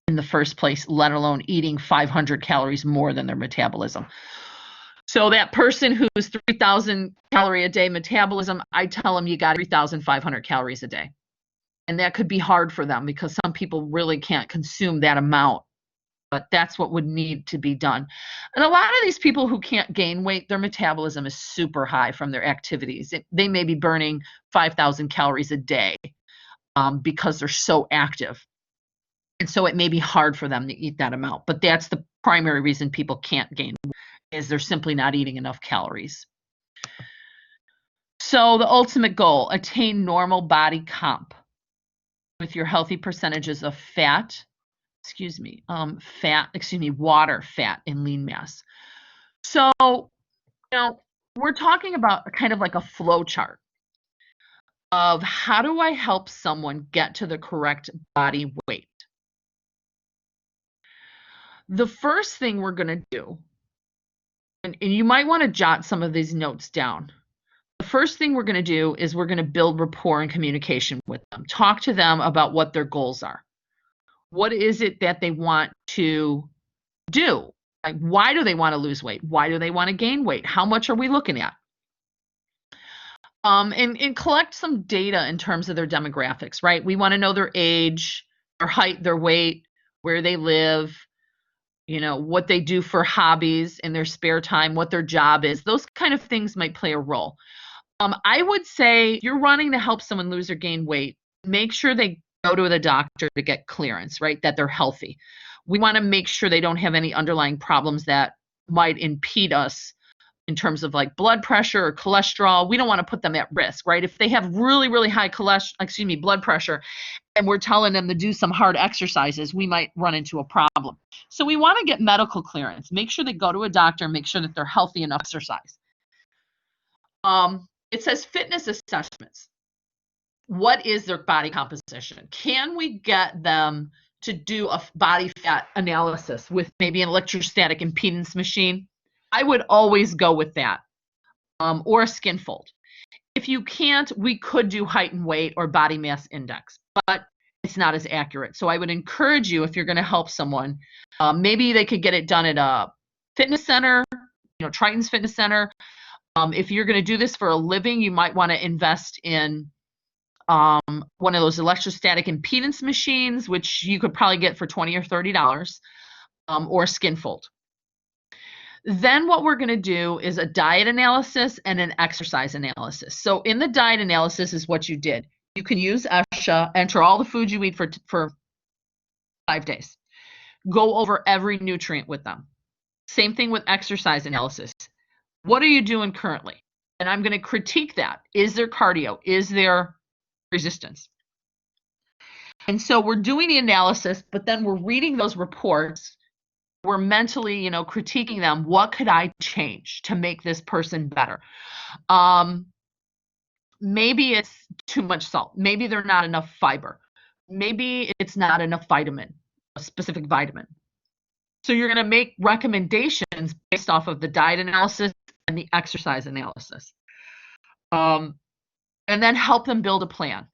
Speaker 1: in the first place, let alone eating 500 calories more than their metabolism. So that person who's 3,000 calorie a day metabolism, I tell them you got 3,500 calories a day. And that could be hard for them because some people really can't consume that amount. But that's what would need to be done. And a lot of these people who can't gain weight, their metabolism is super high from their activities. They may be burning 5,000 calories a day because they're so active. And so it may be hard for them to eat that amount. But that's the primary reason people can't gain weight, is they're simply not eating enough calories. So the ultimate goal, attain normal body comp with your healthy percentages of water, fat, and lean mass. So, we're talking about kind of like a flow chart. of how do I help someone get to the correct body weight. The first thing we're going to do, and you might want to jot some of these notes down. The first thing we're going to do is we're going to build rapport and communication with them. Talk to them about what their goals are. What is it that they want to do? Like, why do they want to lose weight? Why do they want to gain weight? How much are we looking at? And collect some data in terms of their demographics, right? We want to know their age, their height, their weight, where they live, what they do for hobbies in their spare time, what their job is. Those kind of things might play a role. I would say if you're running to help someone lose or gain weight, make sure they go to the doctor to get clearance, right? That they're healthy. We want to make sure they don't have any underlying problems that might impede us in terms of like blood pressure or cholesterol. We don't want to put them at risk, right? If they have really, really high blood pressure, and we're telling them to do some hard exercises, we might run into a problem. So we want to get medical clearance. Make sure they go to a doctor, make sure that they're healthy enough to exercise. It says fitness assessments. What is their body composition? Can we get them to do a body fat analysis with maybe an electrostatic impedance machine? I would always go with that, or a skin fold. If you can't, we could do height and weight or body mass index, but it's not as accurate. So I would encourage you, if you're going to help someone, maybe they could get it done at a fitness center, Triton's Fitness Center. If you're going to do this for a living, you might want to invest in one of those electrostatic impedance machines, which you could probably get for $20 or $30, or a skin fold. Then what we're going to do is a diet analysis and an exercise analysis. So in the diet analysis is what you did. You can use ESHA, enter all the foods you eat for 5 days. Go over every nutrient with them. Same thing with exercise analysis. What are you doing currently? And I'm going to critique that. Is there cardio? Is there resistance? And so we're doing the analysis, but then we're reading those reports. We're mentally, critiquing them. What could I change to make this person better? Maybe it's too much salt. Maybe they're not enough fiber. Maybe it's not enough vitamin, a specific vitamin. So you're going to make recommendations based off of the diet analysis and the exercise analysis. And then help them build a plan.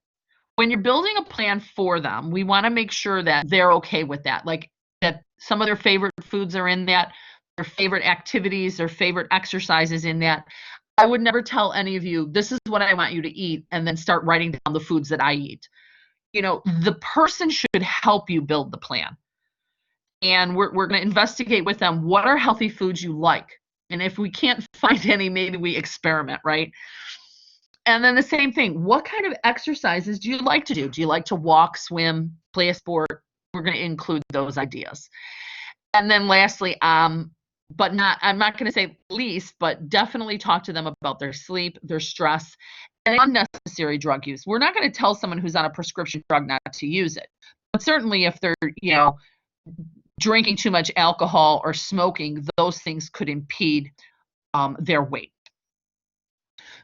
Speaker 1: When you're building a plan for them, we want to make sure that they're okay with that. Like that some of their favorite foods are in that, their favorite activities, their favorite exercises in that. I would never tell any of you, this is what I want you to eat, and then start writing down the foods that I eat. The person should help you build the plan. And we're going to investigate with them, what are healthy foods you like? And if we can't find any, maybe we experiment, right? And then the same thing, what kind of exercises do you like to do? Do you like to walk, swim, play a sport? We're going to include those ideas. And then lastly, I'm not going to say least, but definitely talk to them about their sleep, their stress, and unnecessary drug use. We're not going to tell someone who's on a prescription drug not to use it. But certainly if they're, drinking too much alcohol or smoking, those things could impede their weight.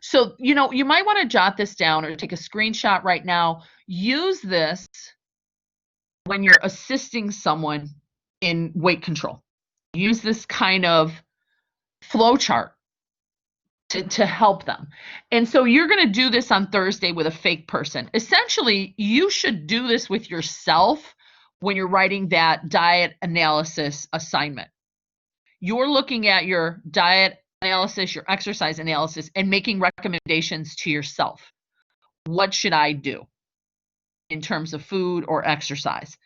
Speaker 1: So, you might want to jot this down or take a screenshot right now. Use this when you're assisting someone in weight control. Use this kind of flow chart to help them. And so you're going to do this on Thursday with a fake person. Essentially, you should do this with yourself when you're writing that diet analysis assignment. You're looking at your diet analysis, your exercise analysis, and making recommendations to yourself. What should I do in terms of food or exercise?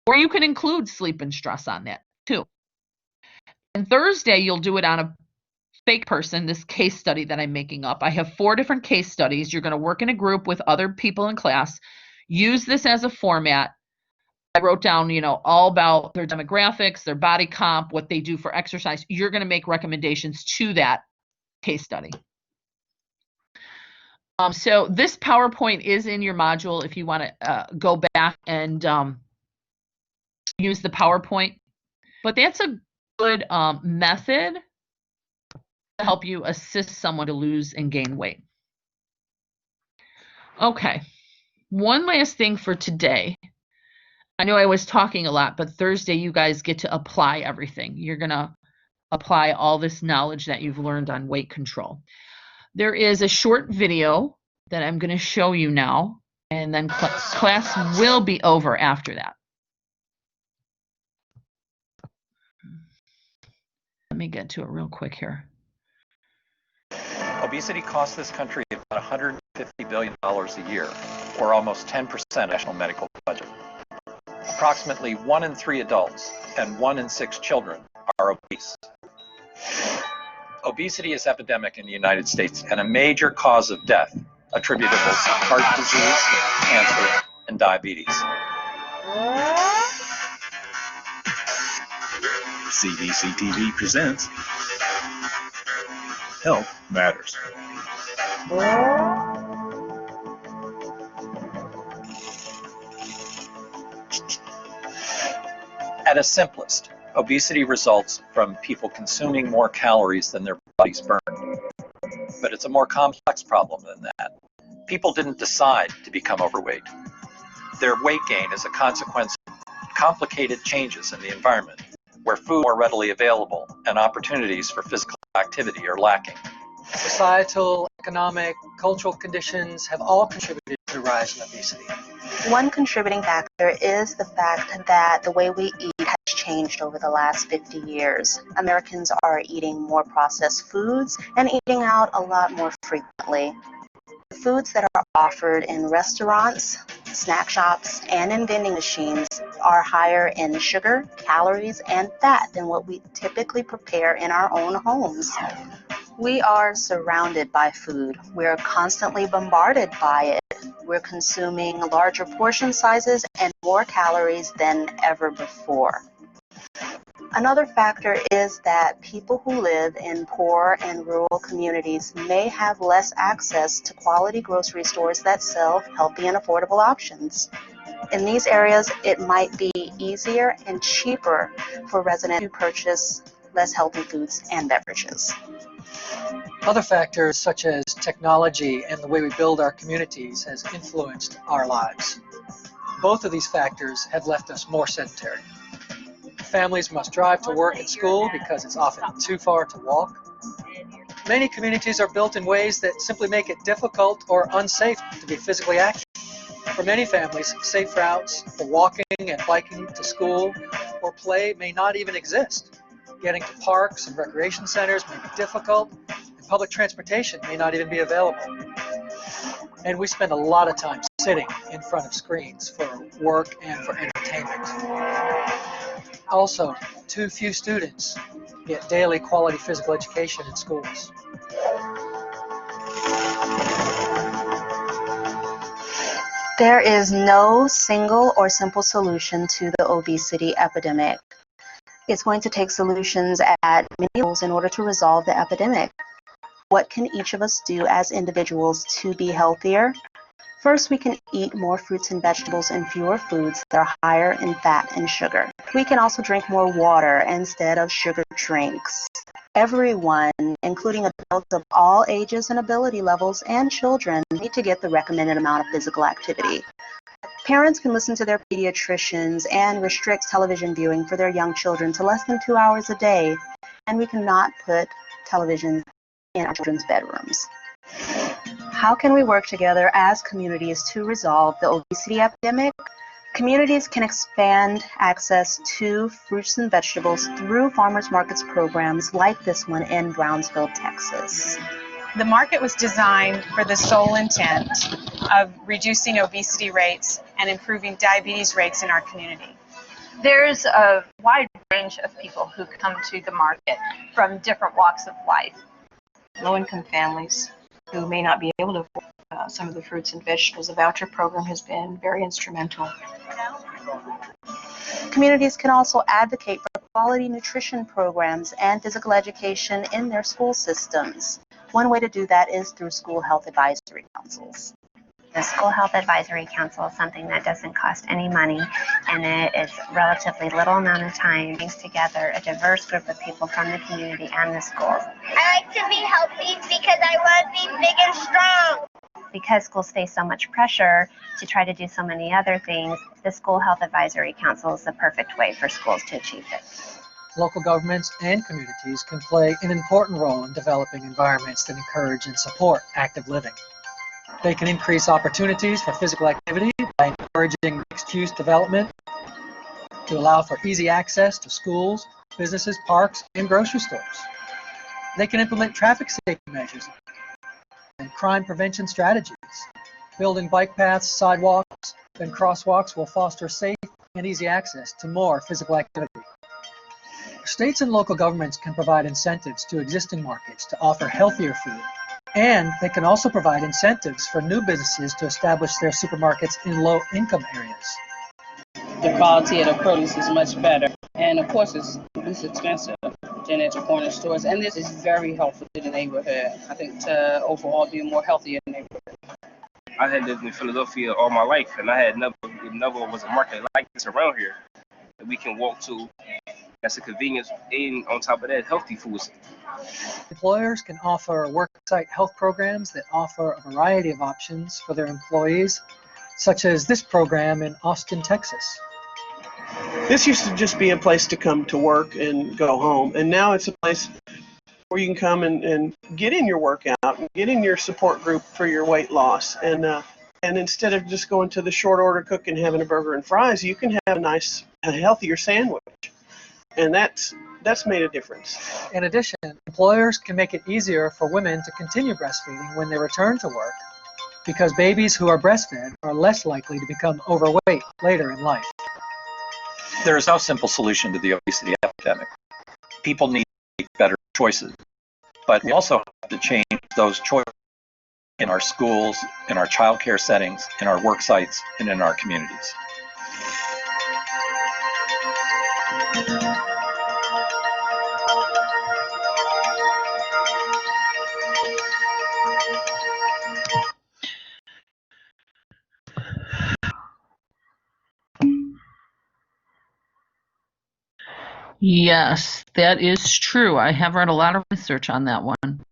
Speaker 1: Or you can include sleep and stress on that too. And Thursday, you'll do it on a fake person, this case study that I'm making up. I have 4 different case studies. You're going to work in a group with other people in class. Use this as a format. I wrote down, all about their demographics, their body comp, what they do for exercise. You're going to make recommendations to that case study. So this PowerPoint is in your module if you want to go back and use the PowerPoint. But that's a good method to help you assist someone to lose and gain weight. Okay. One last thing for today. I know I was talking a lot, but Thursday you guys get to apply everything. You're going to apply all this knowledge that you've learned on weight control. There is a short video that I'm going to show you now, and then class will be over after that. Let me get to it real quick here.
Speaker 4: Obesity costs this country about $150 billion a year, or almost 10% of the national medical budget. Approximately 1 in 3 adults and 1 in 6 children are obese. Obesity is epidemic in the United States and a major cause of death, attributable to heart disease, cancer, and diabetes.
Speaker 5: CDC TV presents Health Matters.
Speaker 4: At its simplest, obesity results from people consuming more calories than their bodies burn. But it's a more complex problem than that. People didn't decide to become overweight. Their weight gain is a consequence of complicated changes in the environment, where food is more readily available and opportunities for physical activity are lacking.
Speaker 6: Societal, economic, cultural conditions have all contributed to the rise in obesity.
Speaker 7: One contributing factor is the fact that the way we eat has changed over the last 50 years. Americans are eating more processed foods and eating out a lot more frequently. The foods that are offered in restaurants, snack shops, and in vending machines are higher in sugar, calories, and fat than what we typically prepare in our own homes. We are surrounded by food. We're constantly bombarded by it. We're consuming larger portion sizes and more calories than ever before. Another factor is that people who live in poor and rural communities may have less access to quality grocery stores that sell healthy and affordable options. In these areas, it might be easier and cheaper for residents to purchase less healthy foods and beverages.
Speaker 6: Other factors such as technology and the way we build our communities has influenced our lives. Both of these factors have left us more sedentary. Families must drive to work and school because it's often too far to walk. Many communities are built in ways that simply make it difficult or unsafe to be physically active. For many families, safe routes for walking and biking to school or play may not even exist. Getting to parks and recreation centers may be difficult, and public transportation may not even be available. And we spend a lot of time sitting in front of screens for work and for entertainment. Also, too few students get daily quality physical education in schools.
Speaker 7: There is no single or simple solution to the obesity epidemic. It's going to take solutions at many levels in order to resolve the epidemic. What can each of us do as individuals to be healthier? First, we can eat more fruits and vegetables and fewer foods that are higher in fat and sugar. We can also drink more water instead of sugar drinks. Everyone, including adults of all ages and ability levels and children, need to get the recommended amount of physical activity. Parents can listen to their pediatricians and restrict television viewing for their young children to less than 2 hours a day, and we cannot put television in our children's bedrooms. How can we work together as communities to resolve the obesity epidemic? Communities can expand access to fruits and vegetables through farmers markets programs like this one in Brownsville, Texas.
Speaker 8: The market was designed for the sole intent of reducing obesity rates and improving diabetes rates in our community.
Speaker 9: There's a wide range of people who come to the market from different walks of life.
Speaker 10: Low-income families who may not be able to afford some of the fruits and vegetables. The voucher program has been very instrumental.
Speaker 7: Communities can also advocate for quality nutrition programs and physical education in their school systems. One way to do that is through school health advisory councils.
Speaker 11: The School Health Advisory Council is something that doesn't cost any money, and it is relatively little amount of time, brings together a diverse group of people from the community and the schools.
Speaker 12: I like to be healthy because I want to be big and strong.
Speaker 11: because schools face so much pressure to try to do so many other things, the School Health Advisory Council is the perfect way for schools to achieve it.
Speaker 6: Local governments and communities can play an important role in developing environments that encourage and support active living. They can increase opportunities for physical activity by encouraging mixed-use development to allow for easy access to schools, businesses, parks, and grocery stores. They can implement traffic safety measures and crime prevention strategies. Building bike paths, sidewalks, and crosswalks will foster safe and easy access to more physical activity. States and local governments can provide incentives to existing markets to offer healthier food, and they can also provide incentives for new businesses to establish their supermarkets in low-income areas.
Speaker 12: The quality of the produce is much better, and of course it's expensive than at the corner stores, and this is very helpful to the neighborhood. I think to overall be a more healthier neighborhood.
Speaker 13: I had lived in Philadelphia all my life, and I had never was a market like this around here that we can walk to. That's a convenience, and on top of that, healthy foods.
Speaker 6: Employers can offer worksite health programs that offer a variety of options for their employees, such as this program in Austin, Texas.
Speaker 14: This used to just be a place to come to work and go home, and now it's a place where you can come and get in your workout and get in your support group for your weight loss. And instead of just going to the short order cook and having a burger and fries, you can have a healthier sandwich. And that's made a difference.
Speaker 6: In addition, employers can make it easier for women to continue breastfeeding when they return to work, because babies who are breastfed are less likely to become overweight later in life.
Speaker 4: There is no simple solution to the obesity epidemic. People need to make better choices, but we also have to change those choices in our schools, in our childcare settings, in our work sites, and in our communities.
Speaker 1: Yes, that is true. I have read a lot of research on that one.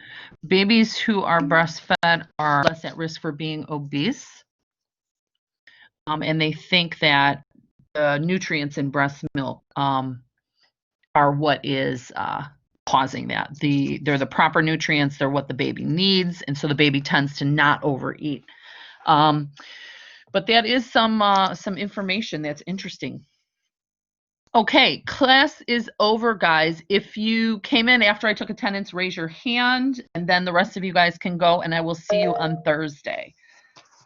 Speaker 1: Babies who are breastfed are less at risk for being obese. And they think that the nutrients in breast milk are what is causing that. They're the proper nutrients, they're what the baby needs, and so the baby tends to not overeat. But that is some information that's interesting. Okay, class is over, guys. If you came in after I took attendance, raise your hand, and then the rest of you guys can go, and I will see you on Thursday.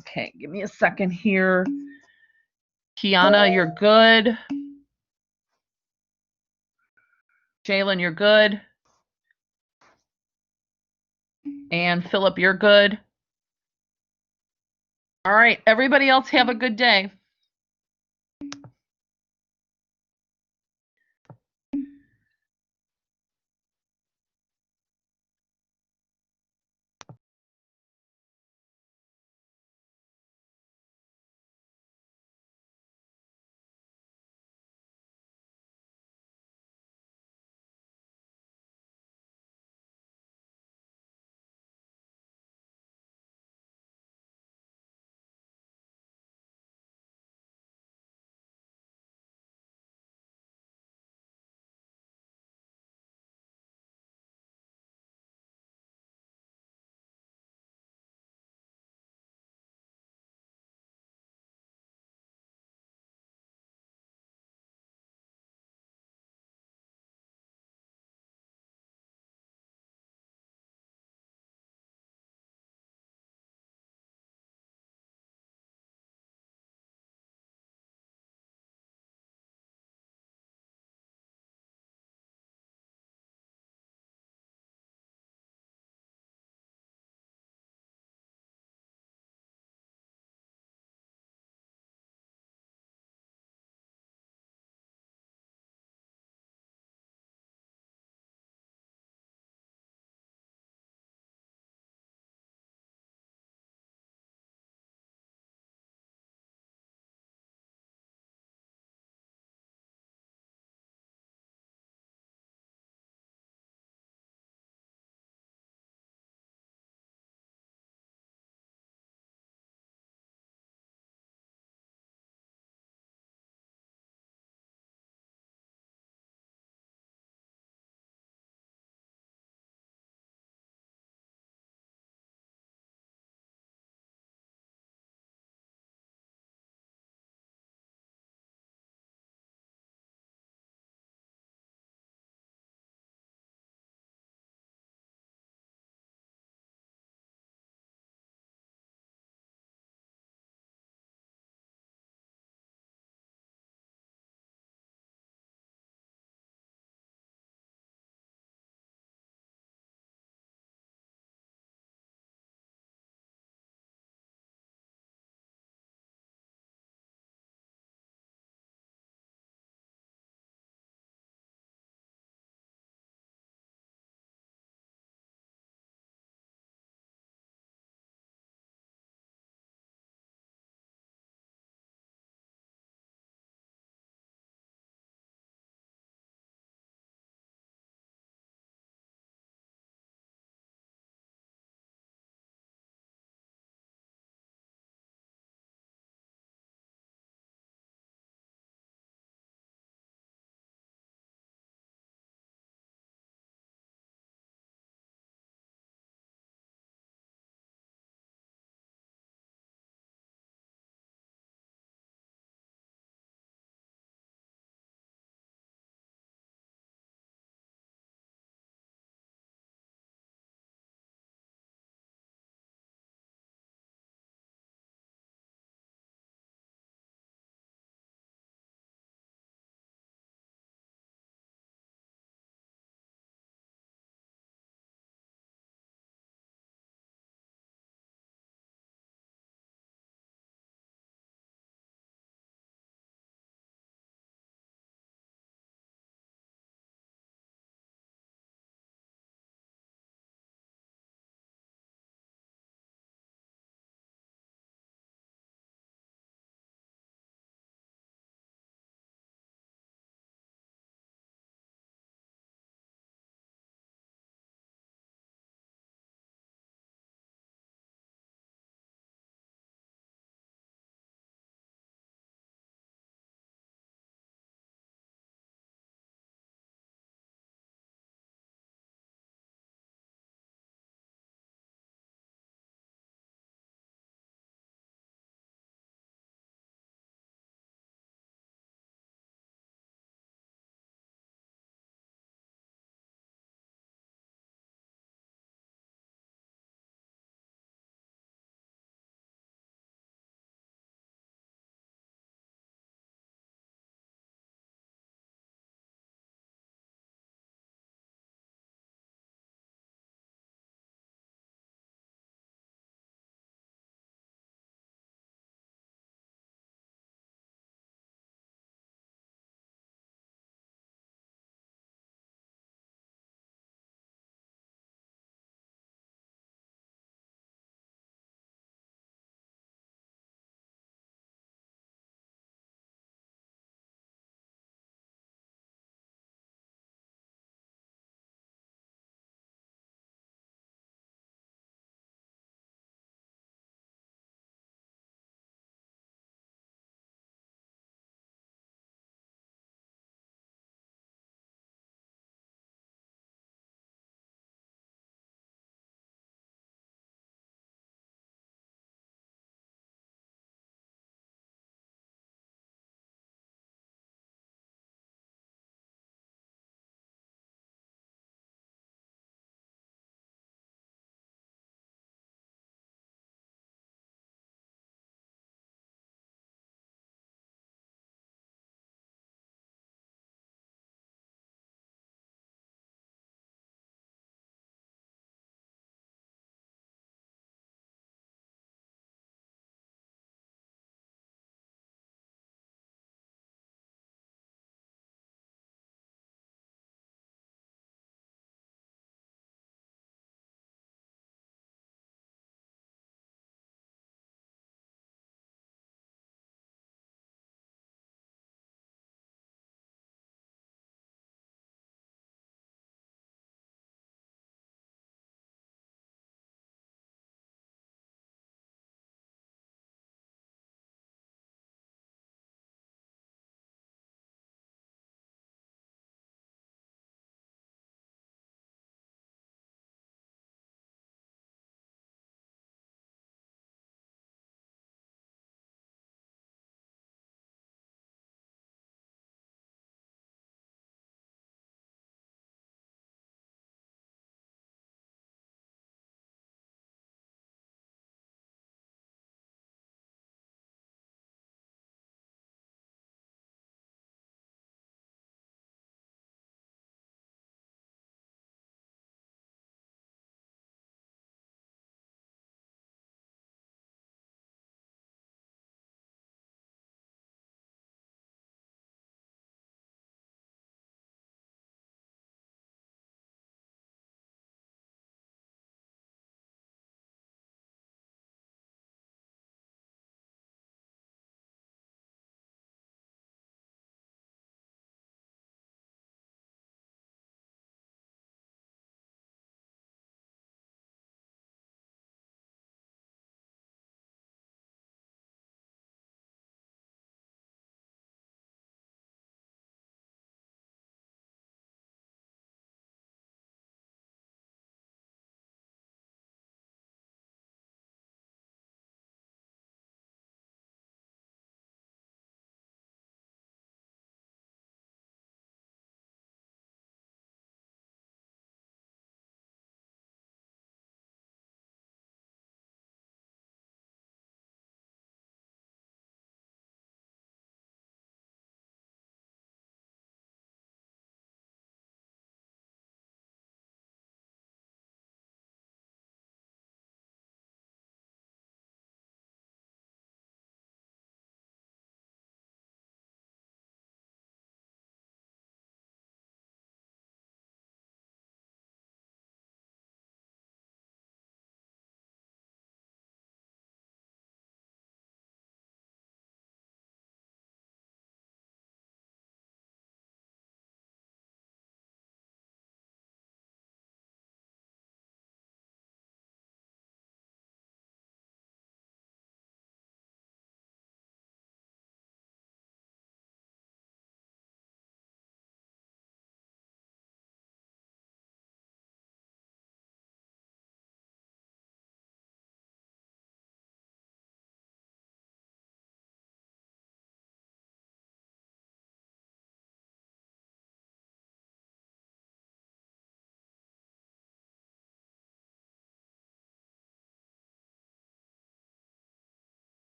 Speaker 1: Okay, give me a second here. Kiana, you're good. Jalen, you're good. And Philip, you're good. All right, everybody else have a good day.